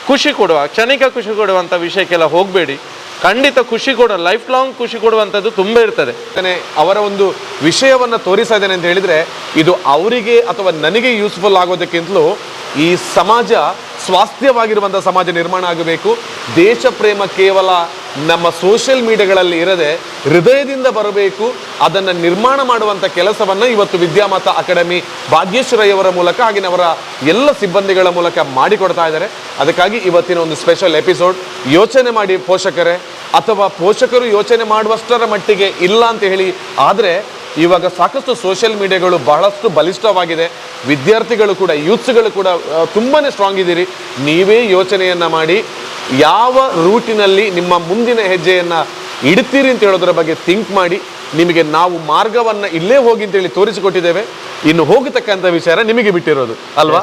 S3: ಕ್ಷಣಿಕ ಖುಷಿ ಕೊಡುವಂಥ ವಿಷಯಕ್ಕೆಲ್ಲ ಹೋಗಬೇಡಿ. ಖಂಡಿತ ಖುಷಿ ಕೊಡೋ, ಲೈಫ್ ಲಾಂಗ್ ಖುಷಿ ಕೊಡುವಂಥದ್ದು ತುಂಬ ಇರ್ತದೆ.
S2: ಅವರ ಒಂದು ವಿಷಯವನ್ನು ತೋರಿಸ್ತಾ ಇದ್ದೇನೆ ಅಂತ ಹೇಳಿದ್ರೆ, ಇದು ಅವರಿಗೆ ಅಥವಾ ನನಗೆ ಯೂಸ್ಫುಲ್ ಆಗೋದಕ್ಕಿಂತಲೂ ಈ ಸಮಾಜ ಸ್ವಾಸ್ಥ್ಯವಾಗಿರುವಂಥ ಸಮಾಜ ನಿರ್ಮಾಣ ಆಗಬೇಕು. ದೇಶ ಪ್ರೇಮ ಕೇವಲ ನಮ್ಮ ಸೋಷಿಯಲ್ ಮೀಡಿಯಾಗಳಲ್ಲಿ ಇರದೆ ಹೃದಯದಿಂದ ಬರಬೇಕು. ಅದನ್ನು ನಿರ್ಮಾಣ ಮಾಡುವಂಥ ಕೆಲಸವನ್ನು ಇವತ್ತು ವಿದ್ಯಾಮಾತಾ ಅಕಾಡೆಮಿ ಭಾಗ್ಯಶ್ರೀಯವರ ಮೂಲಕ ಹಾಗೆ ಅವರ ಎಲ್ಲ ಸಿಬ್ಬಂದಿಗಳ ಮೂಲಕ ಮಾಡಿಕೊಡ್ತಾ ಇದ್ದಾರೆ. ಅದಕ್ಕಾಗಿ ಇವತ್ತಿನ ಒಂದು ಸ್ಪೆಷಲ್ ಎಪಿಸೋಡ್. ಯೋಚನೆ ಮಾಡಿ ಪೋಷಕರೇ, ಅಥವಾ ಪೋಷಕರು ಯೋಚನೆ ಮಾಡುವಷ್ಟರ ಮಟ್ಟಿಗೆ ಇಲ್ಲ ಅಂತ ಹೇಳಿ. ಆದರೆ ಇವಾಗ ಸಾಕಷ್ಟು ಸೋಷಿಯಲ್ ಮೀಡಿಯಾಗಳು ಬಹಳಷ್ಟು ಬಲಿಷ್ಠವಾಗಿದೆ. ವಿದ್ಯಾರ್ಥಿಗಳು ಕೂಡ, ಯೂತ್ಸ್ಗಳು ಕೂಡ ತುಂಬಾ ಸ್ಟ್ರಾಂಗ್ ಇದ್ದೀರಿ. ನೀವೇ ಯೋಚನೆಯನ್ನು ಮಾಡಿ ಯಾವ ರೂಟಿನಲ್ಲಿ ನಿಮ್ಮ ಮುಂದಿನ ಹೆಜ್ಜೆಯನ್ನು ಇಡ್ತೀರಿ ಅಂತ ಹೇಳೋದ್ರ ಬಗ್ಗೆ ಥಿಂಕ್ ಮಾಡಿ. ನಿಮಗೆ ನಾವು ಮಾರ್ಗವನ್ನು ಇಲ್ಲೇ ಹೋಗಿ ಅಂತೇಳಿ ತೋರಿಸಿಕೊಟ್ಟಿದ್ದೇವೆ. ಇನ್ನು ಹೋಗತಕ್ಕಂಥ ವಿಚಾರ ನಿಮಗೆ ಬಿಟ್ಟಿರೋದು ಅಲ್ವಾ?